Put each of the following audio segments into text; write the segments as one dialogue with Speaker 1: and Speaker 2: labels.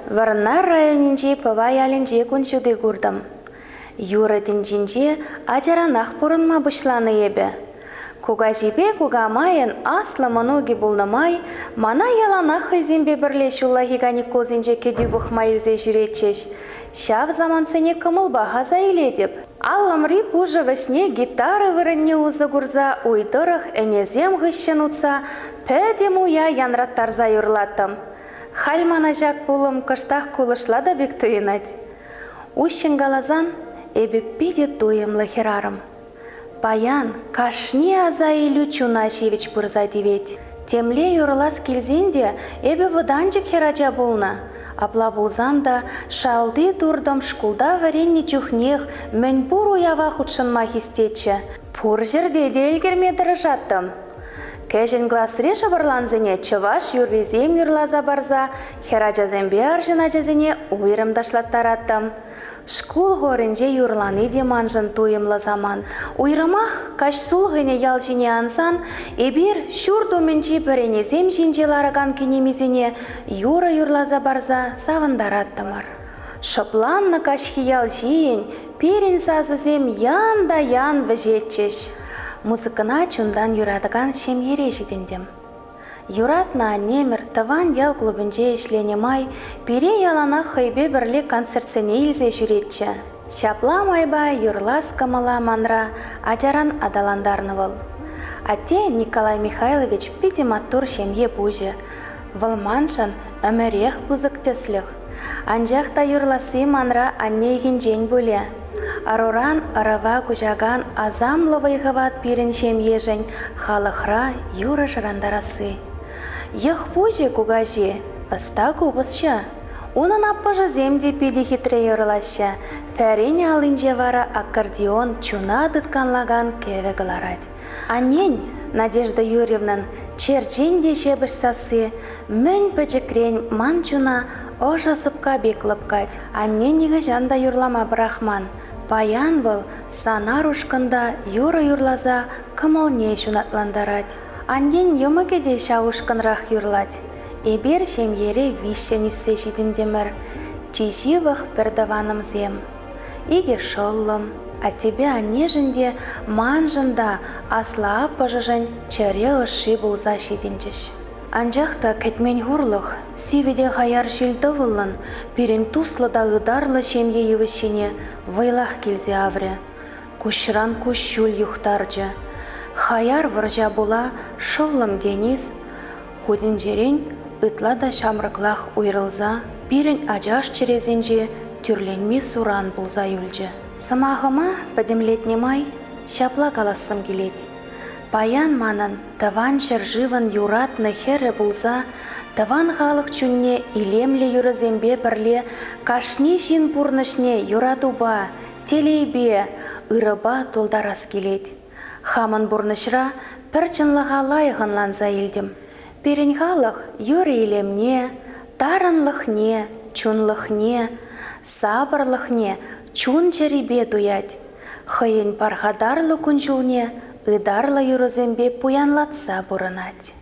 Speaker 1: Варна районинче пывай алинче күншуды курдым. Юры тинчинче ажаранах пурынма бұшланы ебе. Куга жибе куга майын аслы мұнуги булнымай, мана яланах изимбе бірле шуллахи ганикол зинче кеду бұхмайлзе жүретчеш. Шав замансыне кымылба ғаза иледіп. Алламри пужы вішне гитары вырынне узы гурза уйдырых әнезем ғышын ұтса, пәдем уя янраттарза юрлаттым. Хальмана жак булым кыштақ кулышлада бек түйінат. Ущын галазан эбеппиде туемлы херарым. Паян кашни аза илю Чунашевич пырза девет. Темле юрлас келзенде эбе выданчык херача булна. Апла булзанда шалды турдым шкулда варенне чухнех мөн бур уява худшынма хистече. Пур жерде делгермедірі жаттым. Кәжін гласре шабырланзыне чываш юррезем юрлаза барза, херачазембе аржына жазыне уйрымдашлаттараттым. Шкул горынже юрланы деманжын туйымлы заман. Уйрымах кашсул ғыне ялжыне ансан, эбир шур доменче біренезем жинжеларыган кенемезіне юра юрлаза барза савындараттымыр. Шыпланны кашхи ялжиен, перен сазызем ян да ян вежетчеш. Музыкына чундан юрадыган шем ерешетіндем. Юратна немір таван ял клубынже ішленемай, пере ялана хайбе бірле концертсене илзе жүретчі. Шапла майба юрлас камала манра ажаран адаландарнывыл. Ате Николай Михайлович пидематтур шемье бужы. Вылманшын өмірех бұзықтеслік. Анжақта юрласы манра аннейгін жен бөле. Аруран арава кужаган азамлы ғават пирен шемье жен халықра юра жырандарасы. Ех пуже кугажи, ыста кубысша. Унын аппажы земде пиди хитре юрлаща. Пәрене алынже вара аккордеон чуна дытканлаган кеве гыларад. Аннен Надежда Юрьевнан черченде шебіш сасы, мөн пөчікрен ман чуна ожасыпка беклыпкать. Аннен неге жанда юрлама брахман. Паян был санар ушкында юра юрлаза кымылне шунатландарад. Анден йымыкеде шаушкынрах юрлать. Эбер шемьере вишен үсе шидіндемір. Чишивых пердаваным зем. Иге шыллым, а тебе анежінде манжында асла пыжыжын чаре ұшы болза шидінчіш. Анжақта кәтмен ғурлық, сиведе ғаяр шилді вылын, перен туслыда ұдарлы шемье евішіне вайлах келзе авре. Кушран кушшул юхтаржы. Хаяр выржа була шыллым дениз, кудин жерен ытлада шамрыклах уйрылза, перен ажаш черезенже түрленме суран булза юлжы. Самағыма падемлетнемай шапла калассым келет. Паян манын таван шыржывын юратны хері булза, таван халық чүнне илемле юрызембе бірле кашни жин пурнышне юратуба, телейбе, ырыба толдарас келет. Хамын бурнышра пір чынлыға лайығынланза елдім. Перен халық юры илемне, тарынлықне, чунлықне, сабырлықне, чун черебе дуять. Хыйын пархадарлы күнжулне, ыдарлы юрызембе пуянлатса бұрынать.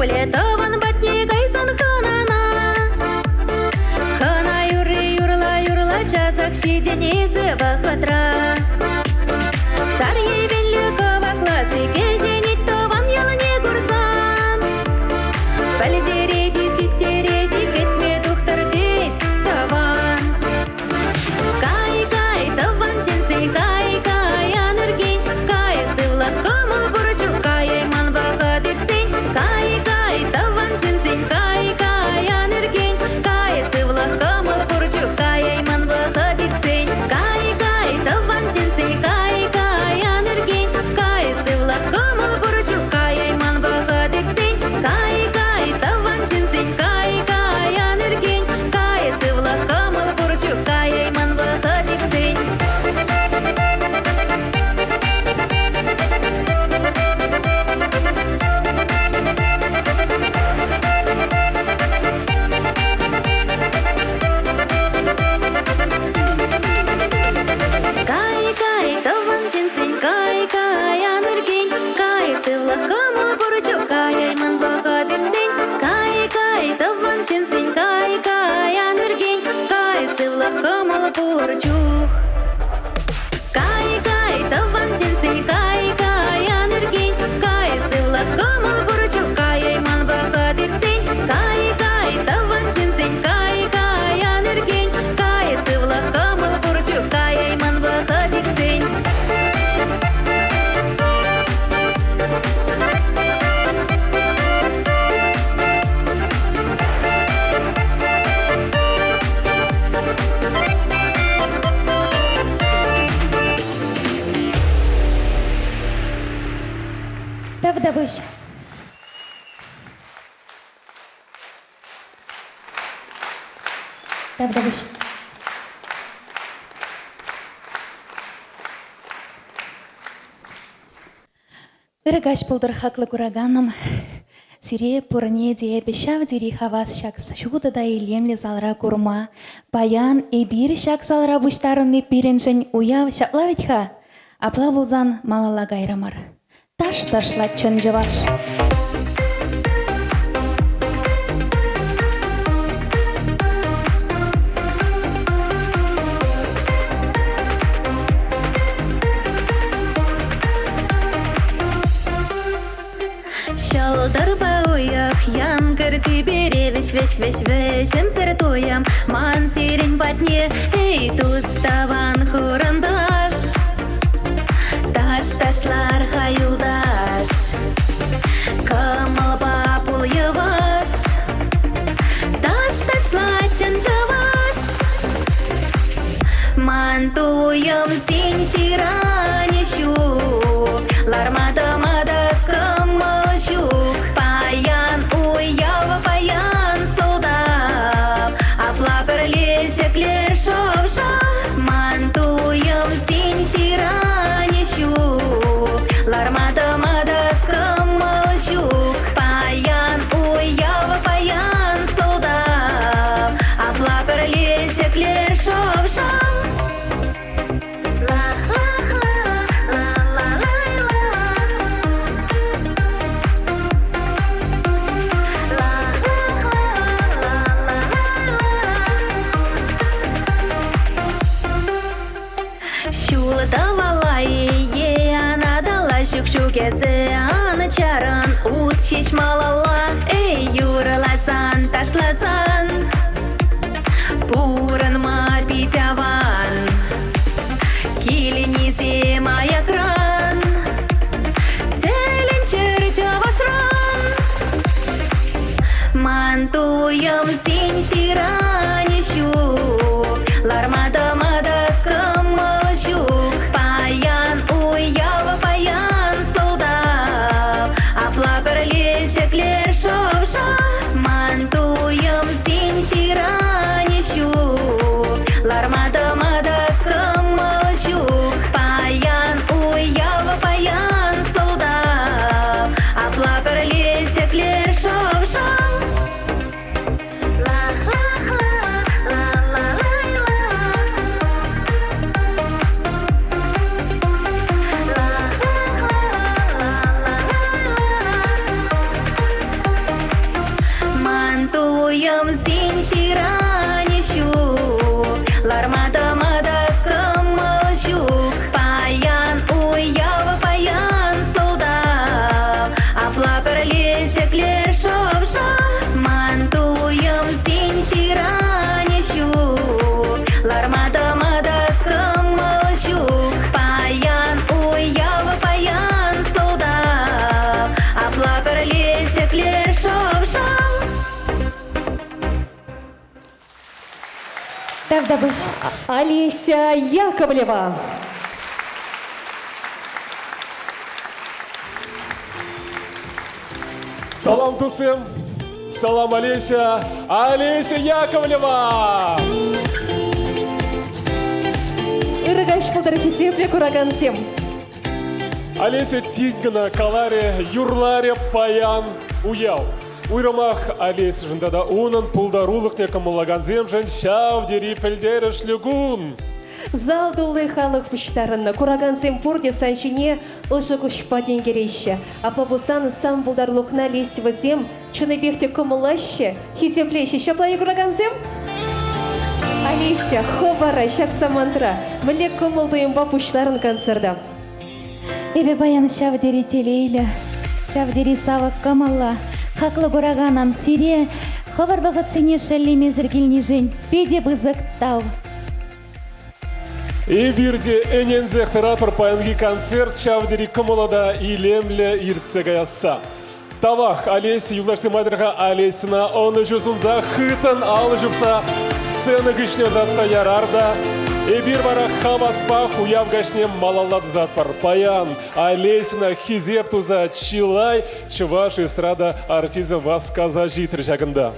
Speaker 1: Улетован батне гайсан ханана. Хана юрла часак шиденезе вахатра. Сарье великого клаши кеженит тован ялане курсан. Палидерети систерети кетме тухтар деть таван. Кай таван ченси кай аныргень. Кай сывла камал бурчу кай ман вахадырцень. Кай таван ченси кай аныргень. Кай сывла камал бурчу кай ман вахадырцень. Кай таван ченси кай аныргень. Кай сывла камал бурчу кай ман вахадырцень. Кай таван ченси кай аныргень. Кай сывла камал бурчу кай ман вахадырцень. Кай таван ченси кай аныргень. Кай сывла камал бурчу кай ман вахадырцень. Кай таван ченси кай аныргень. Кай сывла камал бурчу. Кай таван ченси кай аныргень. Кай сывла камал бурчу кай ман вахадырцень. Кай таван ченси кай аныргень. Кай сывла камал бурчу кай ман вахадырцень. Давыдовыч. Давыдовыч. Дырыгаш пулдыр хаклы кураганым. Сире пурне де бешав дири хавас шакс шугуда да илемле залра курма. Баян и бир шак залра буштарынны пиренжен уяв шаплавитха. Апла булзан малала гайрамар. Таш-ташлат чын жываш. Шалдар бауях, янгар тебе весь сертуям. Ман сирень батне, эй, туставан хурандаш. Ташлар хаюлдаш. Камал папул яваш. Ташлат чанчаваш. Мантуям син ширани щук. Лармата-мада камал щук. Паян уява паян солдат. Аплапер лесек лершовша. Мантуям син ширани щук. Лармата-мада камал щук. Паян уява паян солдат. Аплапер лесек лершовша. Шук-шукезе аны чаран ут шишмалала. Эй, юрласан, ташласан. Пурынма питяван. Киленизе маякран. Теленчер чавашран. Мантуям син ширани щук. Лармата-мада камал щук. Паян уява паян солдат. Аплапер лесек лершовша. Мантуям син ширани щук. Лармата-мада камал щук. Паян уява паян солдат. Аплапер лесек лершовша. Ардабыш.
Speaker 2: Олеся Яковлева.
Speaker 3: Салам тусым. Салам Олеся. Олеся Яковлева.
Speaker 2: Иргаш пулдыр хизепле кураган сем.
Speaker 3: Олеся Тингана каларе юрларе паян уяв. Уйрамах Олеся жындада унын пулдарулық не камылаган земжен шав дери пілдері шлюгун.
Speaker 2: Зал дулы халық пуштарынна кураган сем пурде санчине ұжы күшпа денгерейші. Аплабусан сам булдарлықна лесіва зем чуны бехте кымылашы хизеплейші шаплайы кураган зем? Олеся, хобара, шак самантра, мүлек кымылдыйым ба пуштарын концерда.
Speaker 1: Эбе баян шавдери телейлі, шавдери савак камалла, хақлы кураганам сире, ховар бағыт сене шәлі мезіргілні жен, педе бызық тау.
Speaker 3: И бирде энензех тератор паянги концерт шавдери кымылада илемле иртсегаяса. Тавах Олеся юларсы майдырға Олесина оны жүзунза хытын алы жүпса сцена гішне затса ярарда. Эбир бара хаваспах уяв гашне малалад затпар паян. Олесина хизеп туза чилай чываш эстрада артиза васказа житр жагында.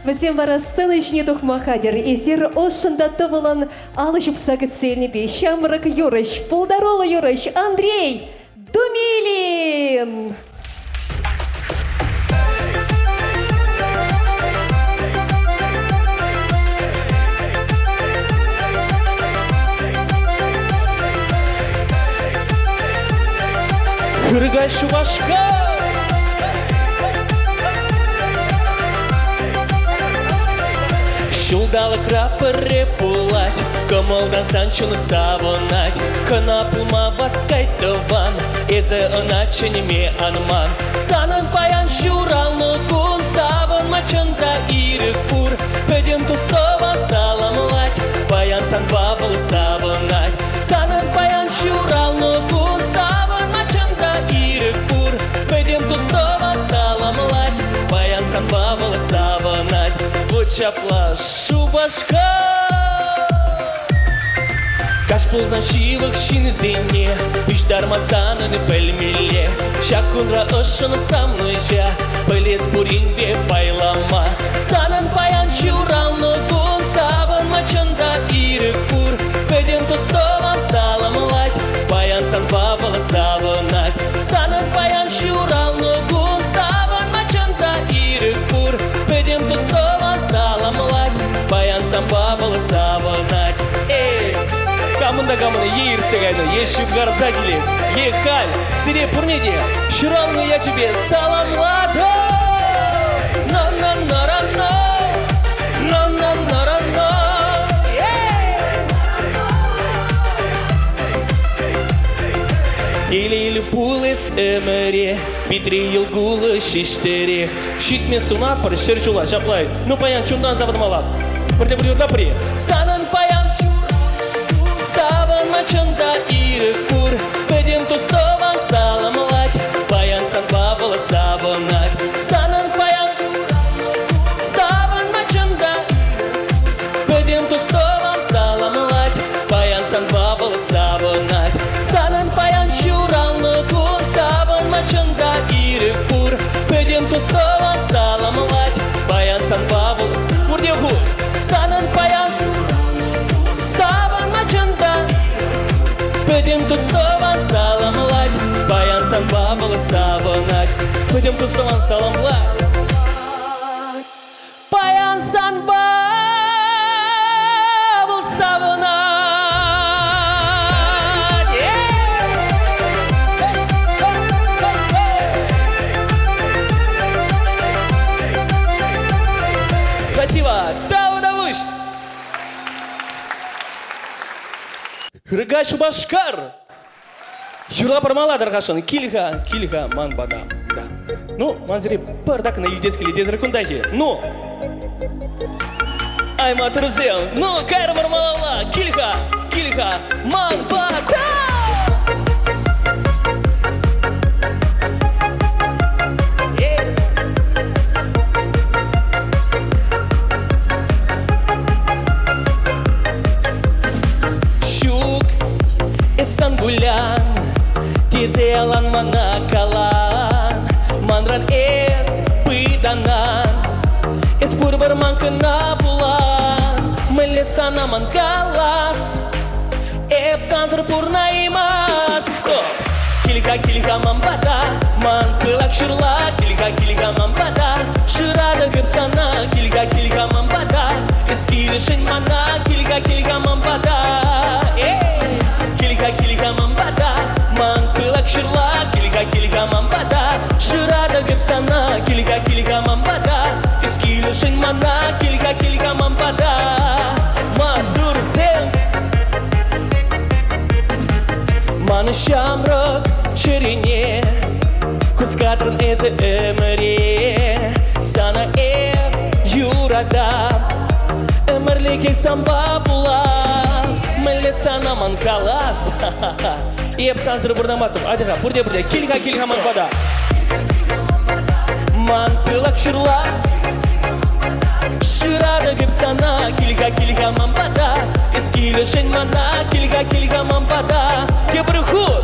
Speaker 2: Візем бара сцена ішіне тухмахадер, езер ошында тывылан алы жүпса гыцельні бе. Шамрак Юрыш, Пулдарола Юрыш, Андрей Думилин.
Speaker 4: Кыргай Шубашка. Шулдалы крапыры пулать, кымылдан санчуны савынать. Кына пулма баскайтыван, эзі ыначынеме анман. Санын паян шуралны кун, савынмачында ирік пур. Пөдім тустова саламлать, паян сан бабыл савынать. Санын паян шуралны кун, савынмачында ирік пур. Пөдім тустова саламлать, паян сан бабыл савынать. Чапла Шубашка. Каш пулзан шивық шины зене, Пиштармасанын пөлмеле. Шакунра ышыны самныжа, Пылес буринбе байлама. Санын паян шуралны кун, Савынмачында ирік пур. Пөдем тустова саламлать, Паян сан бабылы савынать. Санын паян шуралны кун, Савынмачында ирік пур. Пөдем тустова саламлать, Паян сан бабылы савынать. Камында ейір сегайды, ешіп гарза келек. Халь, сире пурнеде, шуралны я тебе саламлады. На-на-на-ра-на, на-на-на-ра-на. Телейлі пулыс өміре, Петри елгулы шиштере. Шитмен суна пар шерчула жаплай. Ну паян чундан завадым алап. Бірде бір юрда при. Санын паян Савынмачында ирік пур. Пөдем тустова саламлать, Паян сан бабылы савынать. Санын паян Савынмачында, Пөдем тустова саламлать, Паян сан бабылы савынать. Санын паян шуралны кун, Савынмачында ирік пур. Пөдем тустова саламлать, Паян сан бабылы Урде ху. Санын паян Савынмачында, Пөдем тустова саламлать, Паян сан бабылы савынать. Пөдем тустова саламлать, Паян сан бабылы савынать. Спасибо, Давыдович. Кыргай Шубашкар. Юрла пармаладыр қашын, килха ман бада. Ну, манзире бардакына илдескелі дезіркіндайы. Ну, айма тұрзем. Ну, кайры пармалала, килха ман бада. Тырман кына булан, мэле сана мангалас, эп санзыр пурнаймас. Килга мамбада, ман кылак шырла, килга мамбада, шырада гып сана, килга мамбада, эскилешен мана, килга мамбада. Килга мамбада, ман кылак шырла, килга мамбада, шырада гып сана, килга мамбада, эскилешен мана, килга мамбада. Мадурзел Маны шамрак ширине, Хускатрын эзі өміре, Сана юрада, өмірлі кек самба була, Мүлі сана манкалас. Еп сансыры бұрнамасым, адыға, бұрде, килга манбада. Ман пылак шырла, шырады гіп сана, килга мамбада, эскилешен мана, килга мамбада. Кебір худ,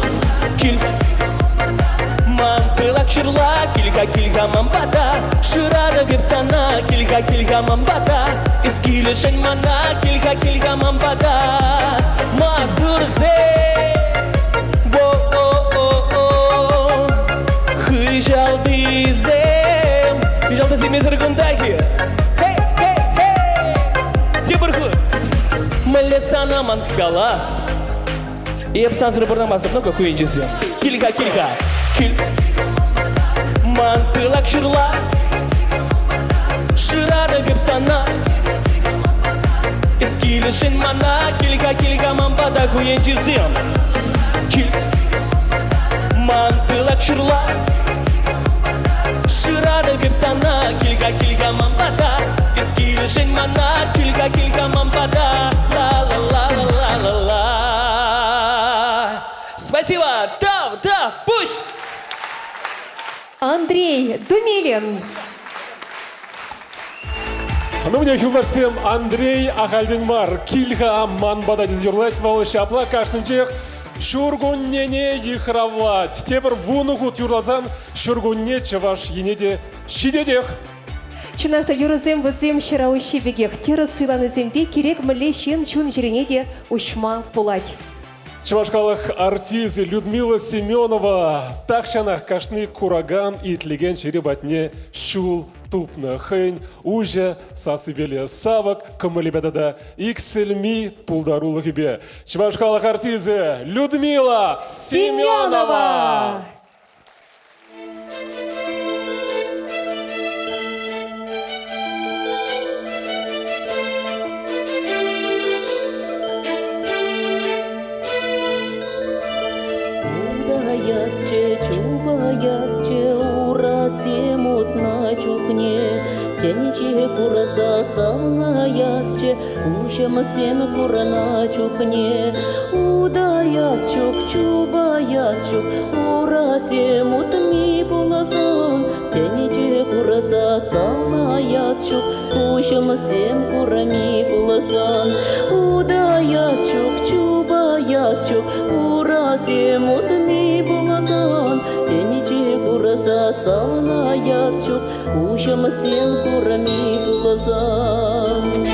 Speaker 4: ман пылак шырла, килга мамбада, шырады гіп сана, килга мамбада, эскилешен мана, килга мамбада. Мадурзе, хыжал бизем, жалды земезір күндахи. Мэле сана мангалас, еп сансыры бұрнамасы, много көйінжесі. Килга, ман пылак шырла, шырады гіп сана, эскилешен мана, килга мамбада көйінжесі. Ман пылак шырла, шырады гіп сана, килга мамбада, эскилешен мана, килга мамбада. Спасибо! Да, пусть!
Speaker 2: Андрей Думилин.
Speaker 3: Ну, мне юларсем Андрей Ахальденмар, килга манбада дизюрлать валыш апла кашнычех, шургуннене ихравлать. Тепер вунугут юрлазан шургунне чаваш енеде шидедех.
Speaker 2: Чынақта юрызем візем шырауши бегех. Теры суйланы зембе керек мүлі шен чун жеренеде ұшма бұлать.
Speaker 3: Чувашкалых артиз Людмила Семенова такшанах кашны кураган и тлеген черебатне шул тупна хэнь уже сасыбеле савак камалибедада иксельми пулдарулы гибе. Чувашкалых артизы Людмила Семенова!
Speaker 5: Чубаясче урасе мутна чухне, тяниче кураса савна ясче, кушам сем курана чухне. Удаясчук, чубаясчук, урасе мутми буласан, тяниче кураса савна ясчук, кушам сем курами буласан. Удаясчук, чубаясчук, урасе мутми буласан, тяниче кураса савна ясчук, кушам сем курами буласан.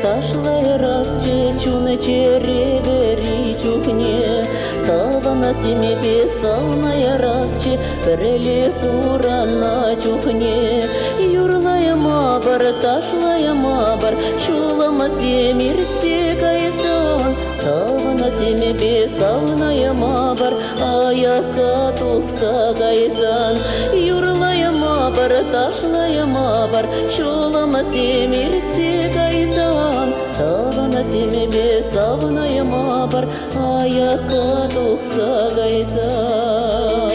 Speaker 5: Ташлай расче чуны черевери чухне, тавана семебе савная расче переле пурана чухне. Юрлая мабар, ташлая мабар, шулама семирце кайсан, тавана семебе савная мабар, аяка тухса кайсан. Юрлая мабар, ташлая мабар, шулама семирце кайсан, тавана семебе савная мабар, аяка тухса кайсан.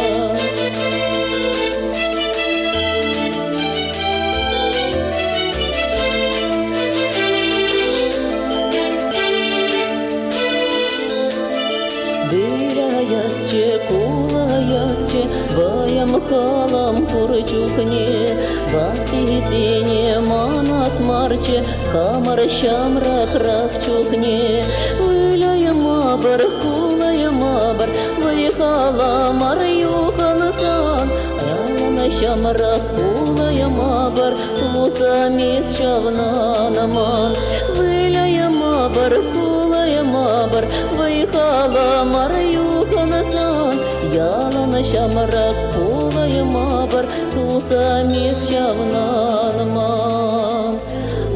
Speaker 5: Кулаясче, ваям халам курчухне, Ватизине манас марче, хамар шамрак рак чухне. Выляема бар, кулаема бар, выхала мар юханасан. Аяна шамрак кулаема бар, лусамис шавнанаман. Выляема бар, кулаема бар, выхала мар юханасан. Ялана шамрак кулаема бар, лусамис шавнанаман.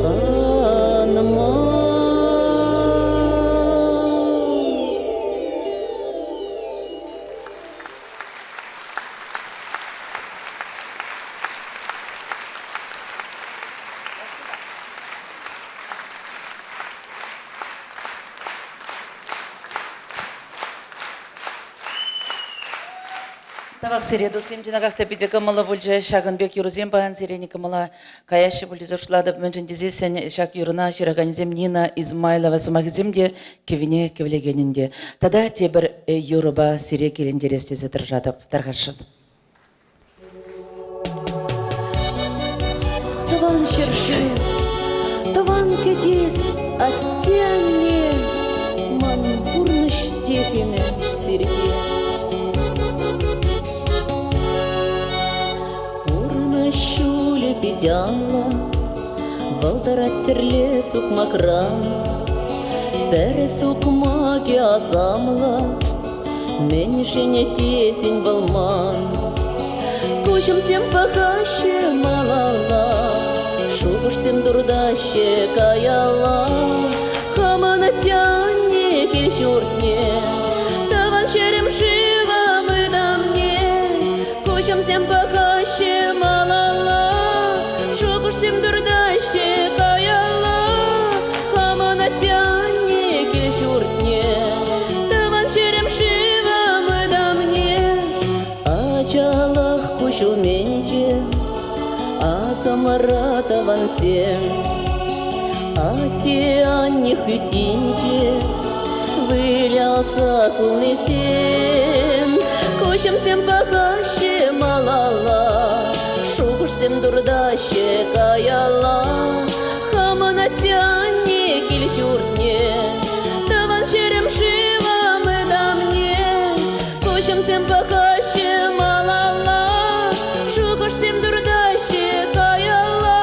Speaker 5: Анаман.
Speaker 6: Тавак сиреду симжина какта биде камала бульже шагынбек юрузем баян сирени камала каяши бульде зашлады мэнжиндизе сен шак юрына шираганизем Нина Измайлова сумагиземде кевине кевлегенинде. Тада тебір юруба сире келендересте задыржадып тарғашып.
Speaker 5: Таван шерши, таван кедис, оттенни, ман бурныш тефиме сирге. Шуле пидянла, валтарат терле сукмакра, пере сукмаки асамла, меньшене тесень балман. Кучам всем пахаще малала, шубаш всем дурдаще каяла, хамана тянне кельчуртне, таван шерем шива мы да мне. Кучам всем пахаще малала, шубаш всем дурдаще каяла, хамана тянне кельчуртне, таван шерем шива мы да мне. Ачалах кучу меньше, а самарата вансем, а те анни хютинче, вылялся полный сем. Кучам всем пахаще малала, шубаш всем дурдаще каяла, хамана тянне кельчуртне, таван шерем шива мы да мне. Кучам всем пахаще малала, шубаш всем дурдаще каяла.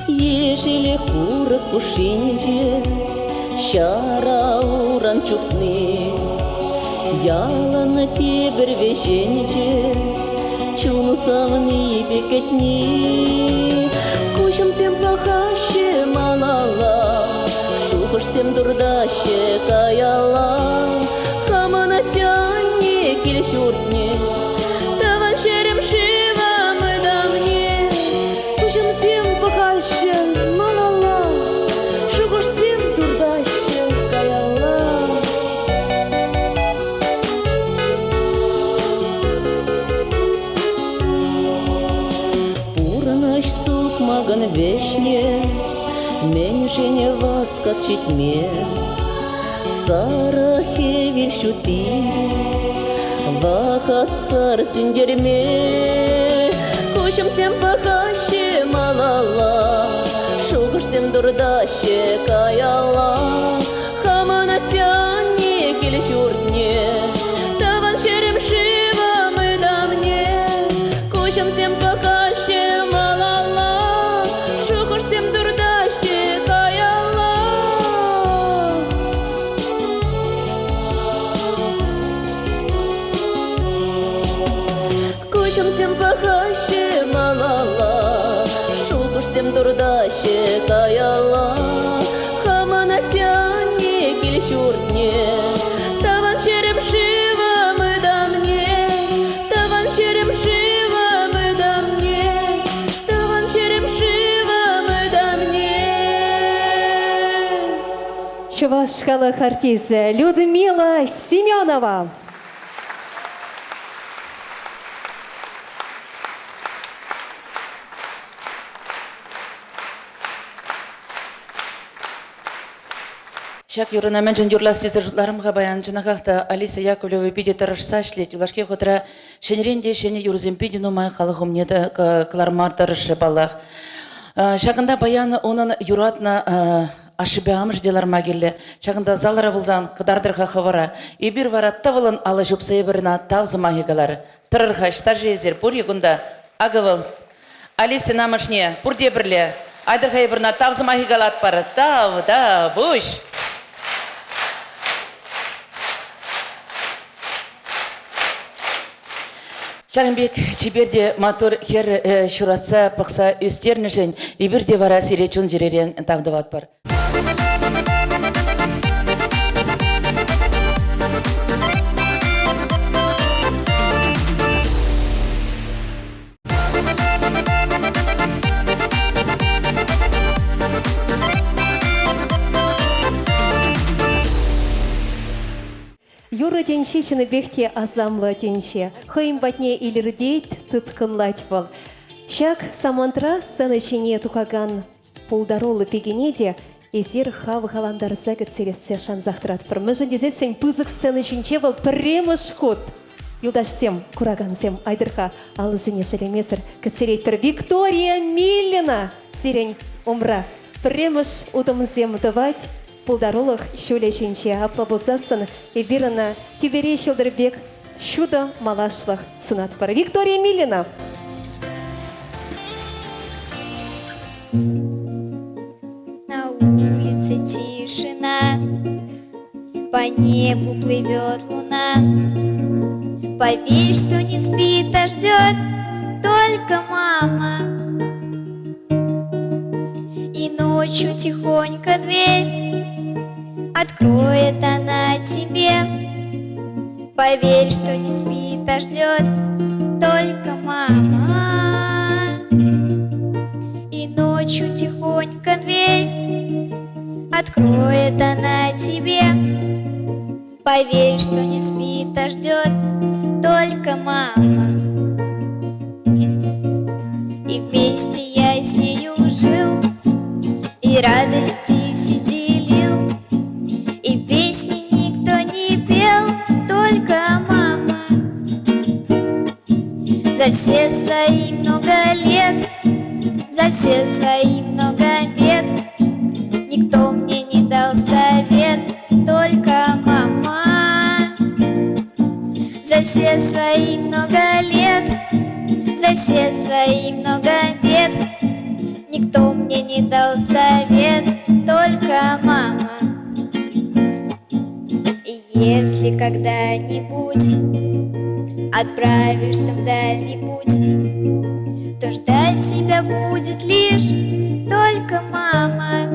Speaker 5: Ежели курок пушинче, шара уран чухны, яла на тебер вещенче, чун савны пекетни. Кучам всем пахаще малала, шубаш всем дурдаще каяла, хамана тянне кельчуртне, таван шерем шива мы да мне. Кучам всем пахаще малала, шубаш всем дурдаще каяла. Пурнаш сукмаган вешне, меньшене васкас читме, сарахе вещути, вахат цар синдерме. Кучам всем пахаще малала, шубаш всем дурдаще каяла, хамана тянне кельчуртне, таван шерем шива мы да мне. Кучам всем пахаще малала, шубаш всем дурдаще каяла. Кучам всем пахаще малала, шубаш всем дурдаще каяла, хамана тянне кельчуртне, таван шерем шива мы да мне. Таван шерем шива мы да мне, таван шерем шива мы да мне.
Speaker 2: Чуваш халық артисі Людмила Семенова.
Speaker 6: Шак юрына менжен юрласти зажутларымға баян жынағақта Алиса Яковлева пиде тарышса шлет. Юлашке хотра шенеренде шене юрзем пиде нумай халығым неді клармар тарышы балақ. Шағында баян оның юратна ашыбеам жделарма келі. Шағында залара бұлзан қыдардырға хавара. Ибір вара тавылын алы жүпсай біріна тавзымағигалары. Тұрырға штажы езер бұр егінда ағывыл. Алиса намашне бұрде бірле. Айдырға ебірна тавзымағигалат бары. Тав, да, бұш. Шағынбек чеберде мотор хер шуратса пықса өстерні жын, ебірде вара сиречун жеререн тавдыват бар.
Speaker 2: Юра денче чыныбекте азамла денче. Хыйым батне илердейт тыткынлать был. Шак самантра сцена чине тухаган пулдаролы пегенеде эзер хав галандар загат селесе шанзахтрат. Пырмыжын дезесен пызык сцена чинче был премыш ход. Юлдаш сем, кураган сем, айдырха алызыне шелемесір кацелейтір. Виктория Миллина сирень умра. Премыш удымызем давать. Пулдарулых шулешинче аплабузасын и бирана тиберей шилдербек чудо малашлых сунат пара. Виктория Миллина.
Speaker 7: На улице тишина, по небу плывет луна. Поверь, что не спит, а ждет только мама. И ночью тихонько дверь откроет она тебе. Поверь, что не спит, а ждет только мама. И ночью тихонько дверь откроет она тебе. Поверь, что не спит, а ждет только мама. И вместе я с нею жил, и радости все делил, и песни никто не пел, только мама. За все свои много лет, за все свои много бед, никто мне не дал совет, только мама. За все свои много лет, за все свои много бед, никто мне не дал совет, только мама. И если когда-нибудь отправишься в дальний путь, то ждать тебя будет лишь только мама.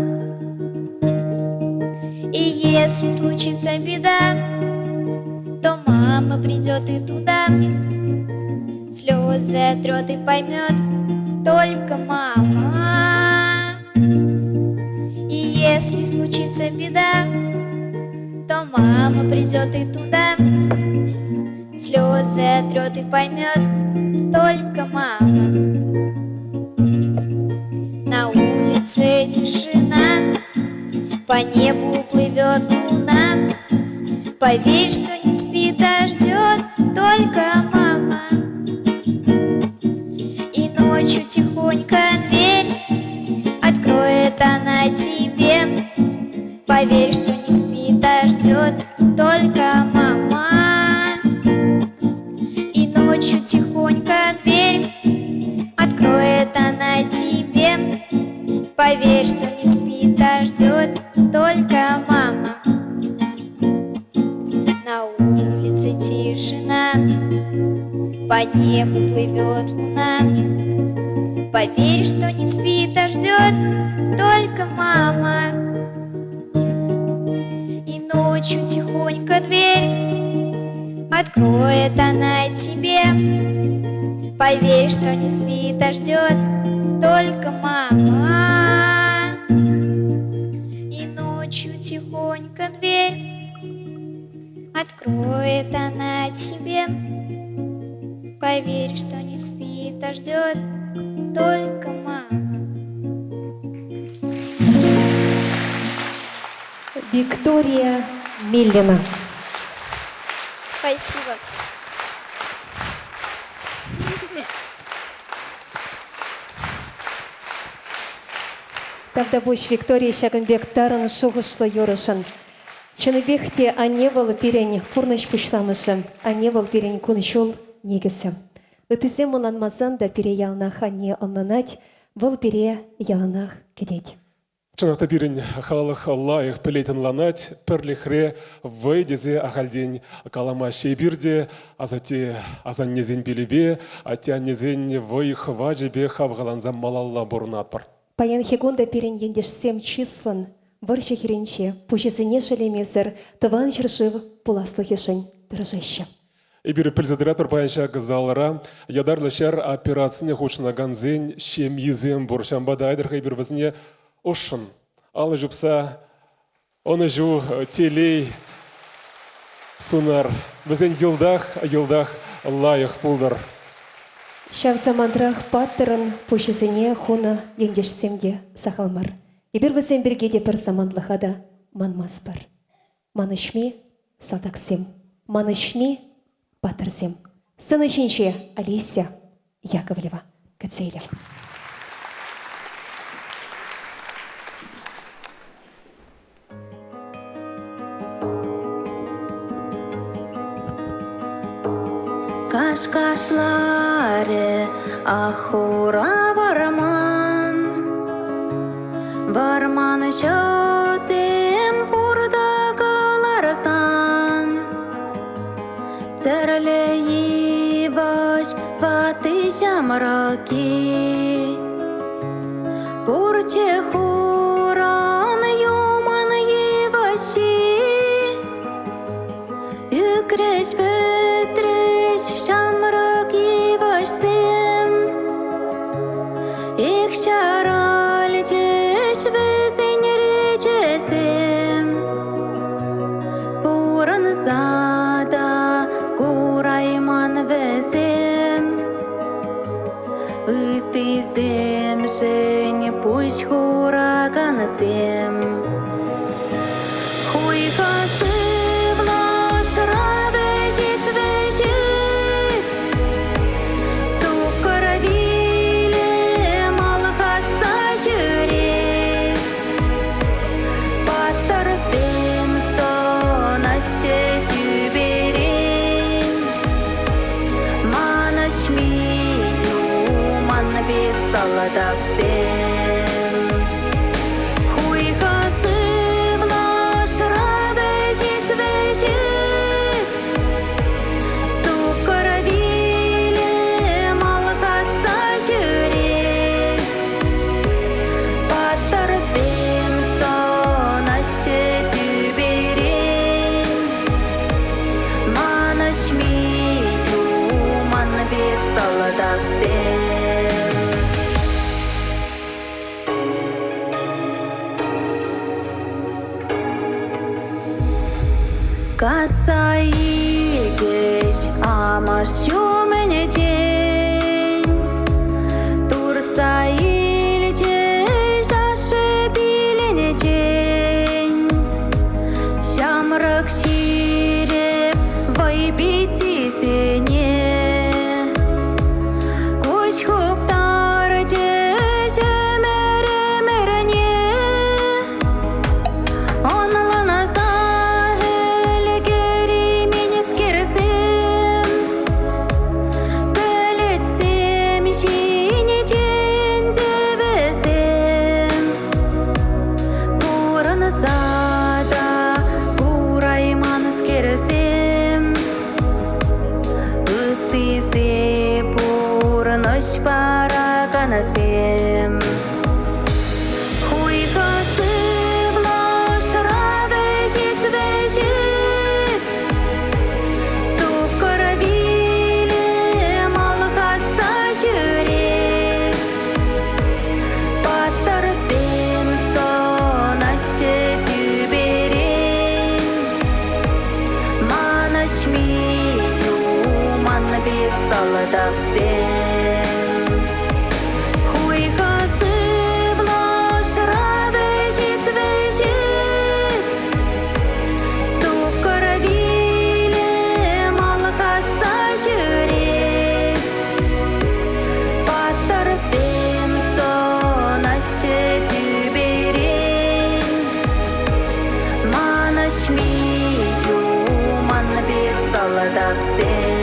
Speaker 7: И если случится беда, то мама придет и туда, слезы отрет и поймет только мама. И если случится беда, то мама придет и туда, слезы отрет и поймет только мама. На улице тишина, по небу плывет луна. Поверь, что не спит, а ждет только мама. И ночью тихонько дверь откроет она тебе. Поверь, что не спит, а ждет только мама. И ночью тихонько дверь откроет она тебе. Поверь, что не спит, а ждет только мама. На улице тишина, по небу плывет луна. Поверь, что не спит, а ждет только мама. И ночью тихонько дверь откроет она тебе. Поверь, что не спит, а ждет только мама. И ночью тихонько дверь откроет она тебе. Поверь, что не спит, а ждет только мама.
Speaker 2: Виктория Миллина.
Speaker 7: Спасибо.
Speaker 2: Тогда буш Виктория Шагынбек тарын шуғышлы юрышын. Чыныбекте ане был перень пурныш пушламышым, ане был перень куншул негісім. Үтізем мұнанмазан да пере ялнах ане оннанать, бұл пере ялнах кедет.
Speaker 3: Чынақта бірін халық лайық пілейтін ланать, пірліхре вайдезе ағалден калама шейбірде, азате азаннезен білібе, атяннезен вайық ваджебе хавғаланзам малалла бұрынатпыр.
Speaker 2: Паян хегонда перен ендешсем числан, варши херенче, пушезіне шелемезір, тыван жыржив пуласлы хешін біржаща.
Speaker 3: Ибір пілзадыратыр баянша ғызалыра, ядарлы шар операцияны хушына ганзен, шем езен бұршамбада айдырға ибір візіне ұшын. Алы жүпса, оны жу телей сунар. Візен елдах лайық пулдар.
Speaker 2: Шав замандрах паттырын пушезіне хуна ендешсемде сақалмар. Ибір візен біргеде бір заманлығада манмас бар. Манышми салтаксем, манышми паттырзем. Сынышынше Олеся Яковлева Кацейлер.
Speaker 1: Кашкашларе ахура Варман шосем пурда каларсан. Церлеи баш паты шамраки. Пурче хуран юман еваши. Юкреш петреш шамрак евашсем. Их шараль чеш везень речесем. Пуран зада курайман везем. Ытысем жень пусть хурагансем. Хуй касы влаш равежит вежит. Сукар виле малхаса жюрец. Паттарсем сон аще тюберен. Манашмию манбек саладаксем. Хуй касы влаш равежит вежит. Сукар виле малхаса жюрец. Паттарсем сон аще тюберен. Манашмию манбек саладаксем. Касаидеш амашюмене день. Турцаильдеш ашебилене день. Шамрак ширеп вайбити сене. Куч хуптар деже мере-мерне. Онлана сахел керимен ескерсем. Білетсем жине жендебесем. Пуран зада пурайман ескерсем. Үттісе пурныш параганасем. Хуй касы влаш равежит вежит. Сукар виле малхаса жюрец. Паттарсем сон аще тюберен. Манашмию манбек саладаксем. Хуй касы влаш равежит вежит. сен.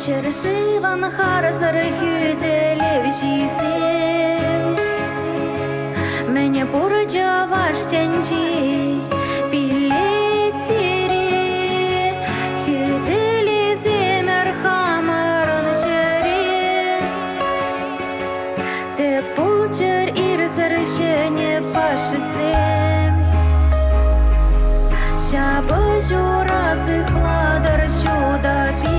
Speaker 1: Шыршыван харсыр хүделеп жисем, Мәне бұржа ваштенчи билет сере, Хүделі земер хамырын шыре, Теп бұлчыр ирсыр шене фашысем, Шабы журасы қладыр шуда пи,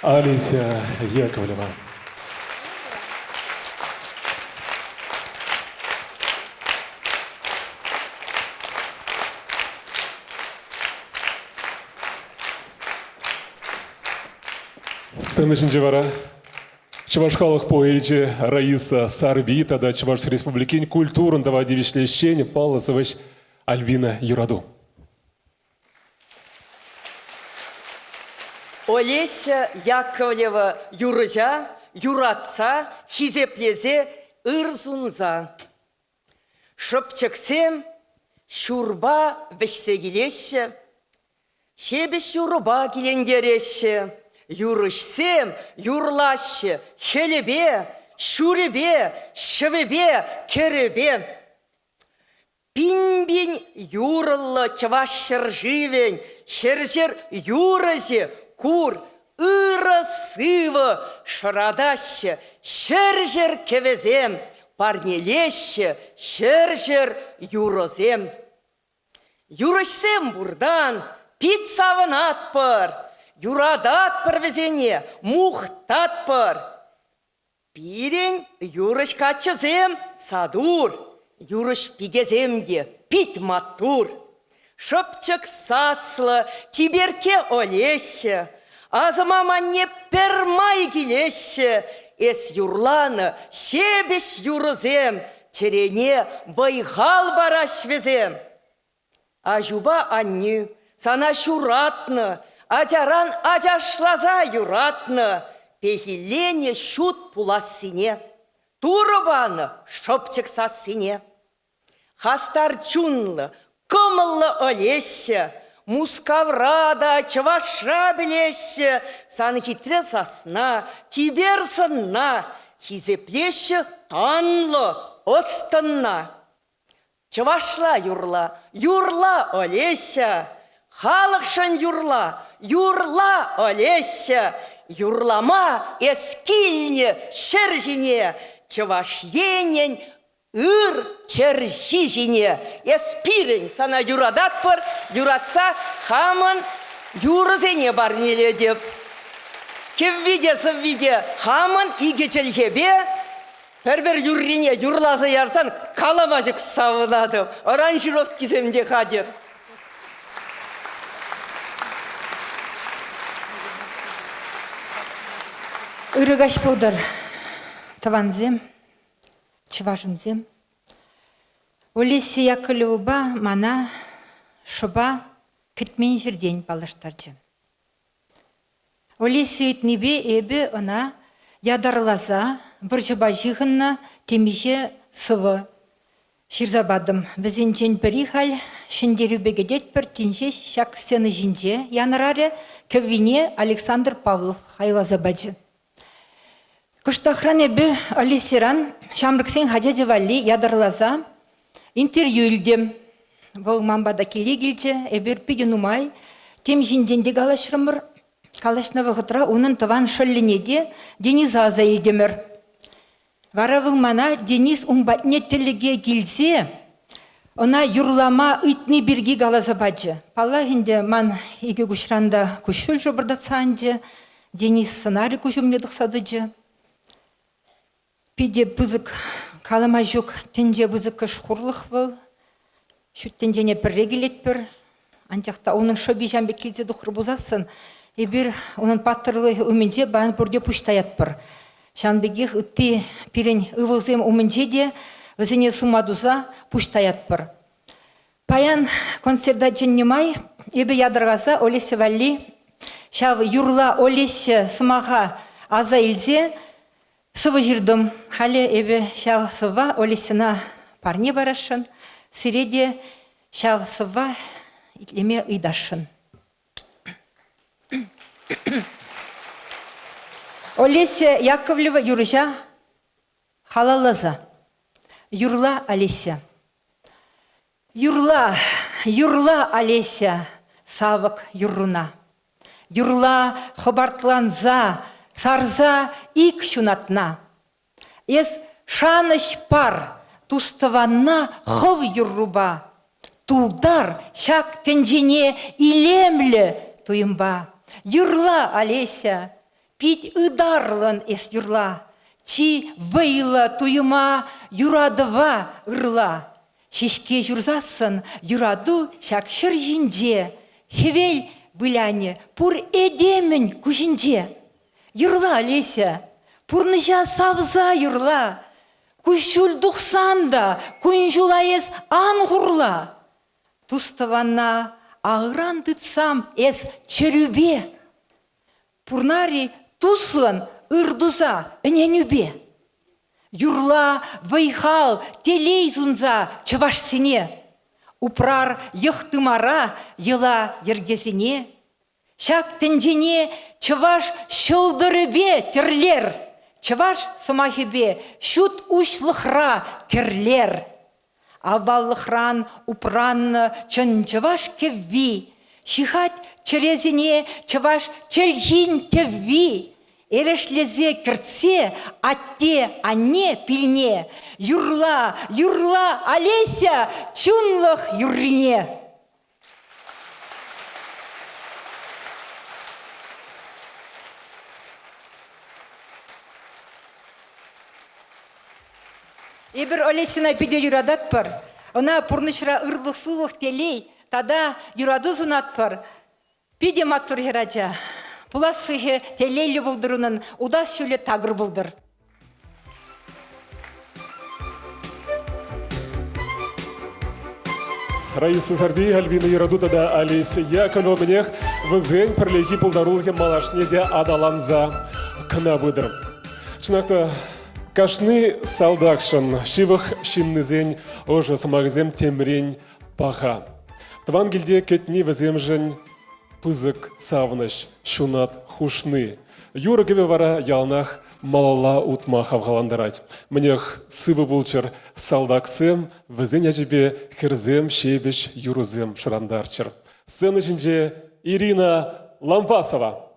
Speaker 3: Олеся Яковлева. Сцена жинжевара. Чуваш халық поэджи Раиса Сарбита да Чуваш республикин культурын дава девишлещень Паласович Альбина Юраду.
Speaker 8: Олеся Яковлева юржа, юратса, хизеплезе, ырзунза. Шыпчыксем, шурба вешсегилеше, шебеш юруба келендереше, юрышсем, юрлаще, хелебе, шуребе, шывебе, керебе. Пинбин юрлы чавашыр живень, шержер юрызе, кур, ырысывы, шырадаще, шержер кевезем, парнелеще, шержер юрозем. Юрышсем бурдан, пит савынатпыр, юрадатпыр везене, мухтатпыр. Пирен юрыш качызем садур, юрыш пигеземде пит матур. Шыпчык саслы, тиберке Олеся, Азыма не пермай келеші, эс юрланы, шебеш юрызем, терене вайғал бараш везем. Ажуба анню, сана шуратны, ажаран ажашлаза юратны, пехилене шут пуласыне, турыбаны шопчык сасыне. Хастар чунлы, кымыллы олеші, мускаврада, чаваша білеші, санхитре сасна, тибер сынна, хизеплеші танлы, остынна. Чавашла юрла, юрла олеші, халықшан юрла, юрла олеші, юрлама эскильне шержине, чаваш енен ыр чержижине. Эспирен сана юрадат пар, юратса хаман юрызене барнеле деп. Кеввиде хаман игечелхебе, Пәрбір юррине юрлазы ярсан каламажық савыладым. Оранжировки киземде қадер.
Speaker 9: Үрігаш болдар, таванзем, чыважымзем. Олесі якылыуба мана шыба кітмен жерден балыштаржы. Олесі үтнебе әбі она ядарлаза, бір жыба жиғынна темеже сывы. Ширзабадым, бізін жен бірі хал, шындері бегедет бір тенже шак сені жинже, янырары көвіне Александр Павлов хайлазабаджы. Күштахран әбі Алисиран, шамрыксен хажа вали ядарлаза, интервью үлдем. Бұл мамбада келе келчі, әбір пиді нумай, тем жинденде галашырымыр, калашнавы ғытра оның тыван шөлленеде Дениза аза елдемір. Варавың мана Денис ұңбатне тіліге келсе, она юрлама үйтіне бірге галазы баджы. Пала хінде ман еге күшранда күшіл жобырдатсанжы, Денис сценарий күшімнедік садыжы. Пиде бұзық калама жүк, тенже бұзық күш құрлық бұл. Шүттен жене бір регелет бір. Анчақта оның шөбі жәмбе келсе дұқыр бұзасын. Ебір оның паттырлы өменде баған бұрде пұштаят бір. Шанбегех үтті пирен ывылзем умынже де візіне сумадуза пұштаят бір. Паян концерда женнемай, ебі ядырғаса Олесі валли, шавы юрла Олесі сымаға аза илзе, сывы жүрдім. Халі ебі шавы сыва Олесіна парне барашын, сиреде шавы сыва итлеме ыйдашын. Олеся Яковлева юржа халалаза. Юрла Олеся. Юрла Олеся савык юрруна. Юрла хабартланза, сарза ик шунатна. Ес шаныш пар туставанна хов юрруба. Тулдар шак тенжене илемле туйымба. Юрла Олеся. Пить ыдарлын эс юрла, чи вейла туйыма юрадыва ырла. Шешке жүрзасын юраду шакшыр жинже, хевел бүляне пур эдемін күжінже. Юрла Олеся, пурныжа савза юрла, күшіл дұқсанда күнжула эс аңғырла. Туставана ағыран дытсам эс чөрүбе. Пурнари туслан ырдуза үненюбе. Юрла вайхал телейзунза чывашсыне. Упрар йықтымара йыла ергезіне. Шак тенжене чываш шылдырыбе терлер. Чываш сымахебе шут ушлықра керлер. Аваллықран упранны чын чываш кевви. Шихать черезіне чываш чельхин тевви. Эрешлезе кіртсе, атте, анне пильне. Юрла Олеся чунлық юррине. Ебір Олесина пиде юрадат бар. Она пурнышра ырлық сулық телей, тада юраду зунат бар. Пиде маттур хераджа. Пуласы телейлі бұлдырының удас шөлі тағыр бұлдыр.
Speaker 3: Раиса Сарбей, Альбина Ярадутада, Алисия Яковлевнех, вызен пірлегі бұлдарулығы малашне де адаланза кына бұдыр. Шынақта, кашны салдақшын, шивық шиннызен, ожы самағызем темрен паха. Тван гилде кетни віземжін пызык савныш, шунат хушны. Юры кебе вара ялнах малала утма хавғаландарать. Мнех сывы булчыр салдақсым, візен әжібе хірзем, шебеш, юрызем шырандарчыр. Сцена жінже Ирина Лампасова.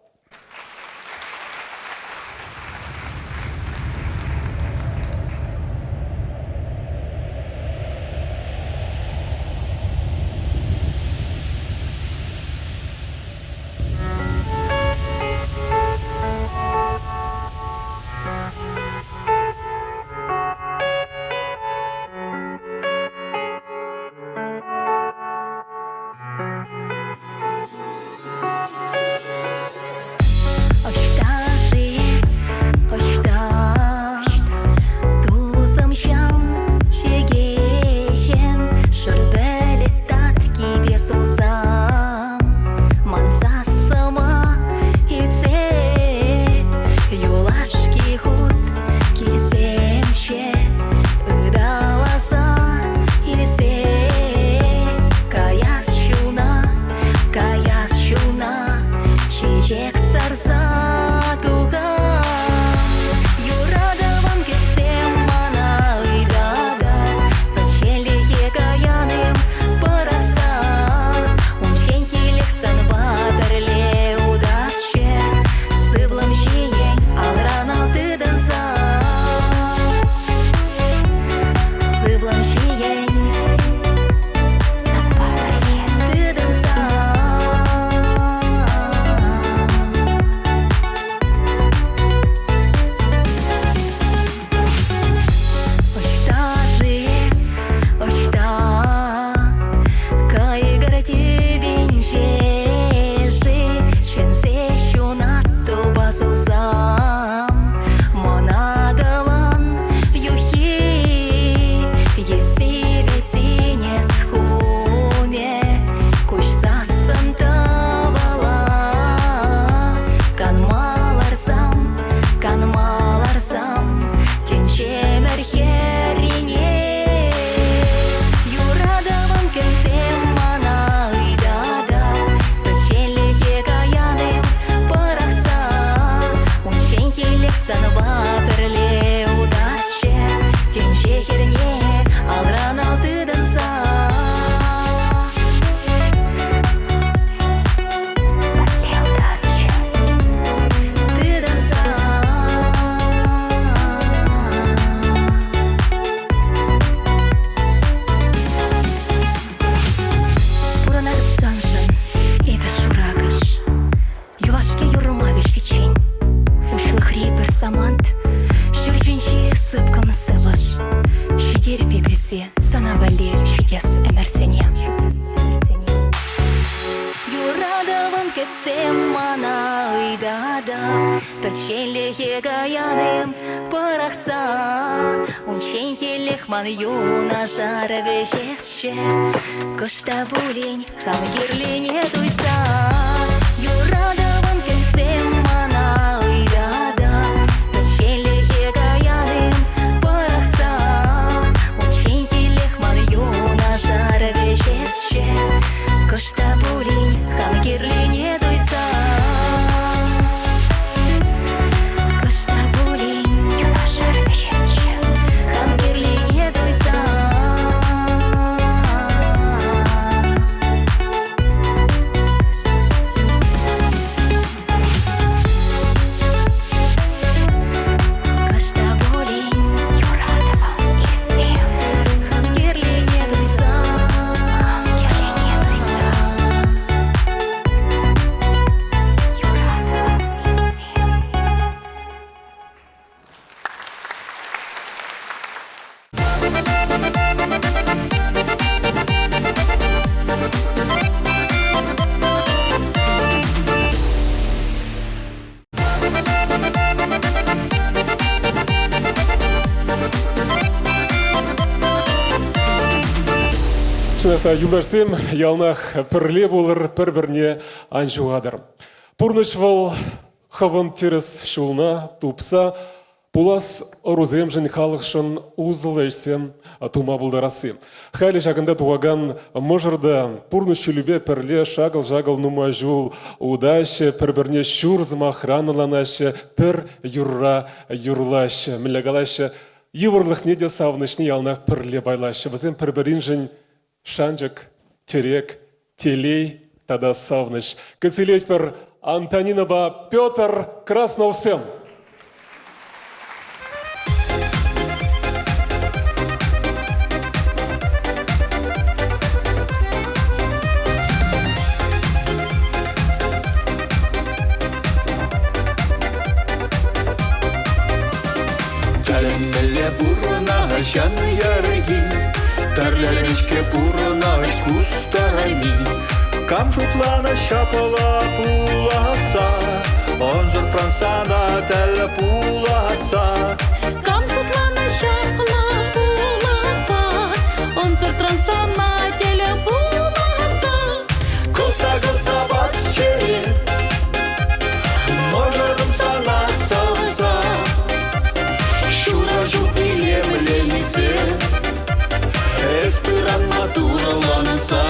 Speaker 3: Шынақта юлдарсем, ялнақ пірле болыр, бір-біріне анжуғадыр. Пұрнышвал хавын теріс шулна тупса, пулас орузем жын халықшын ұзылайсем тума бұлдарасы. Хайлы жағында туғаған мұжырда пұрнышы любе пірле шағыл-жағыл нума жул удашы, бір-біріне шүрзыма храныланашы, пір юрра юрлашы, мілігалашы, еврлық неде савнышны ялнақ пірле байлашы. Бізен бір-бірін жын шанжық, терек, телей, тада савныш. Кіселет бір Антонинова Петр Красновсем.
Speaker 10: Тәліммелі бұрына жан ярги, тәрлерішке бұрына күстарайми. Камшутлана шапала пуласа, онзыр прансана тәл пуласа.
Speaker 11: Камшутлана шапала пуласа, онзыр прансана тәл пуласа.
Speaker 10: Кота-кота батчере, можырым сана салса. Шуражу илемленсе, эспиран матураланса.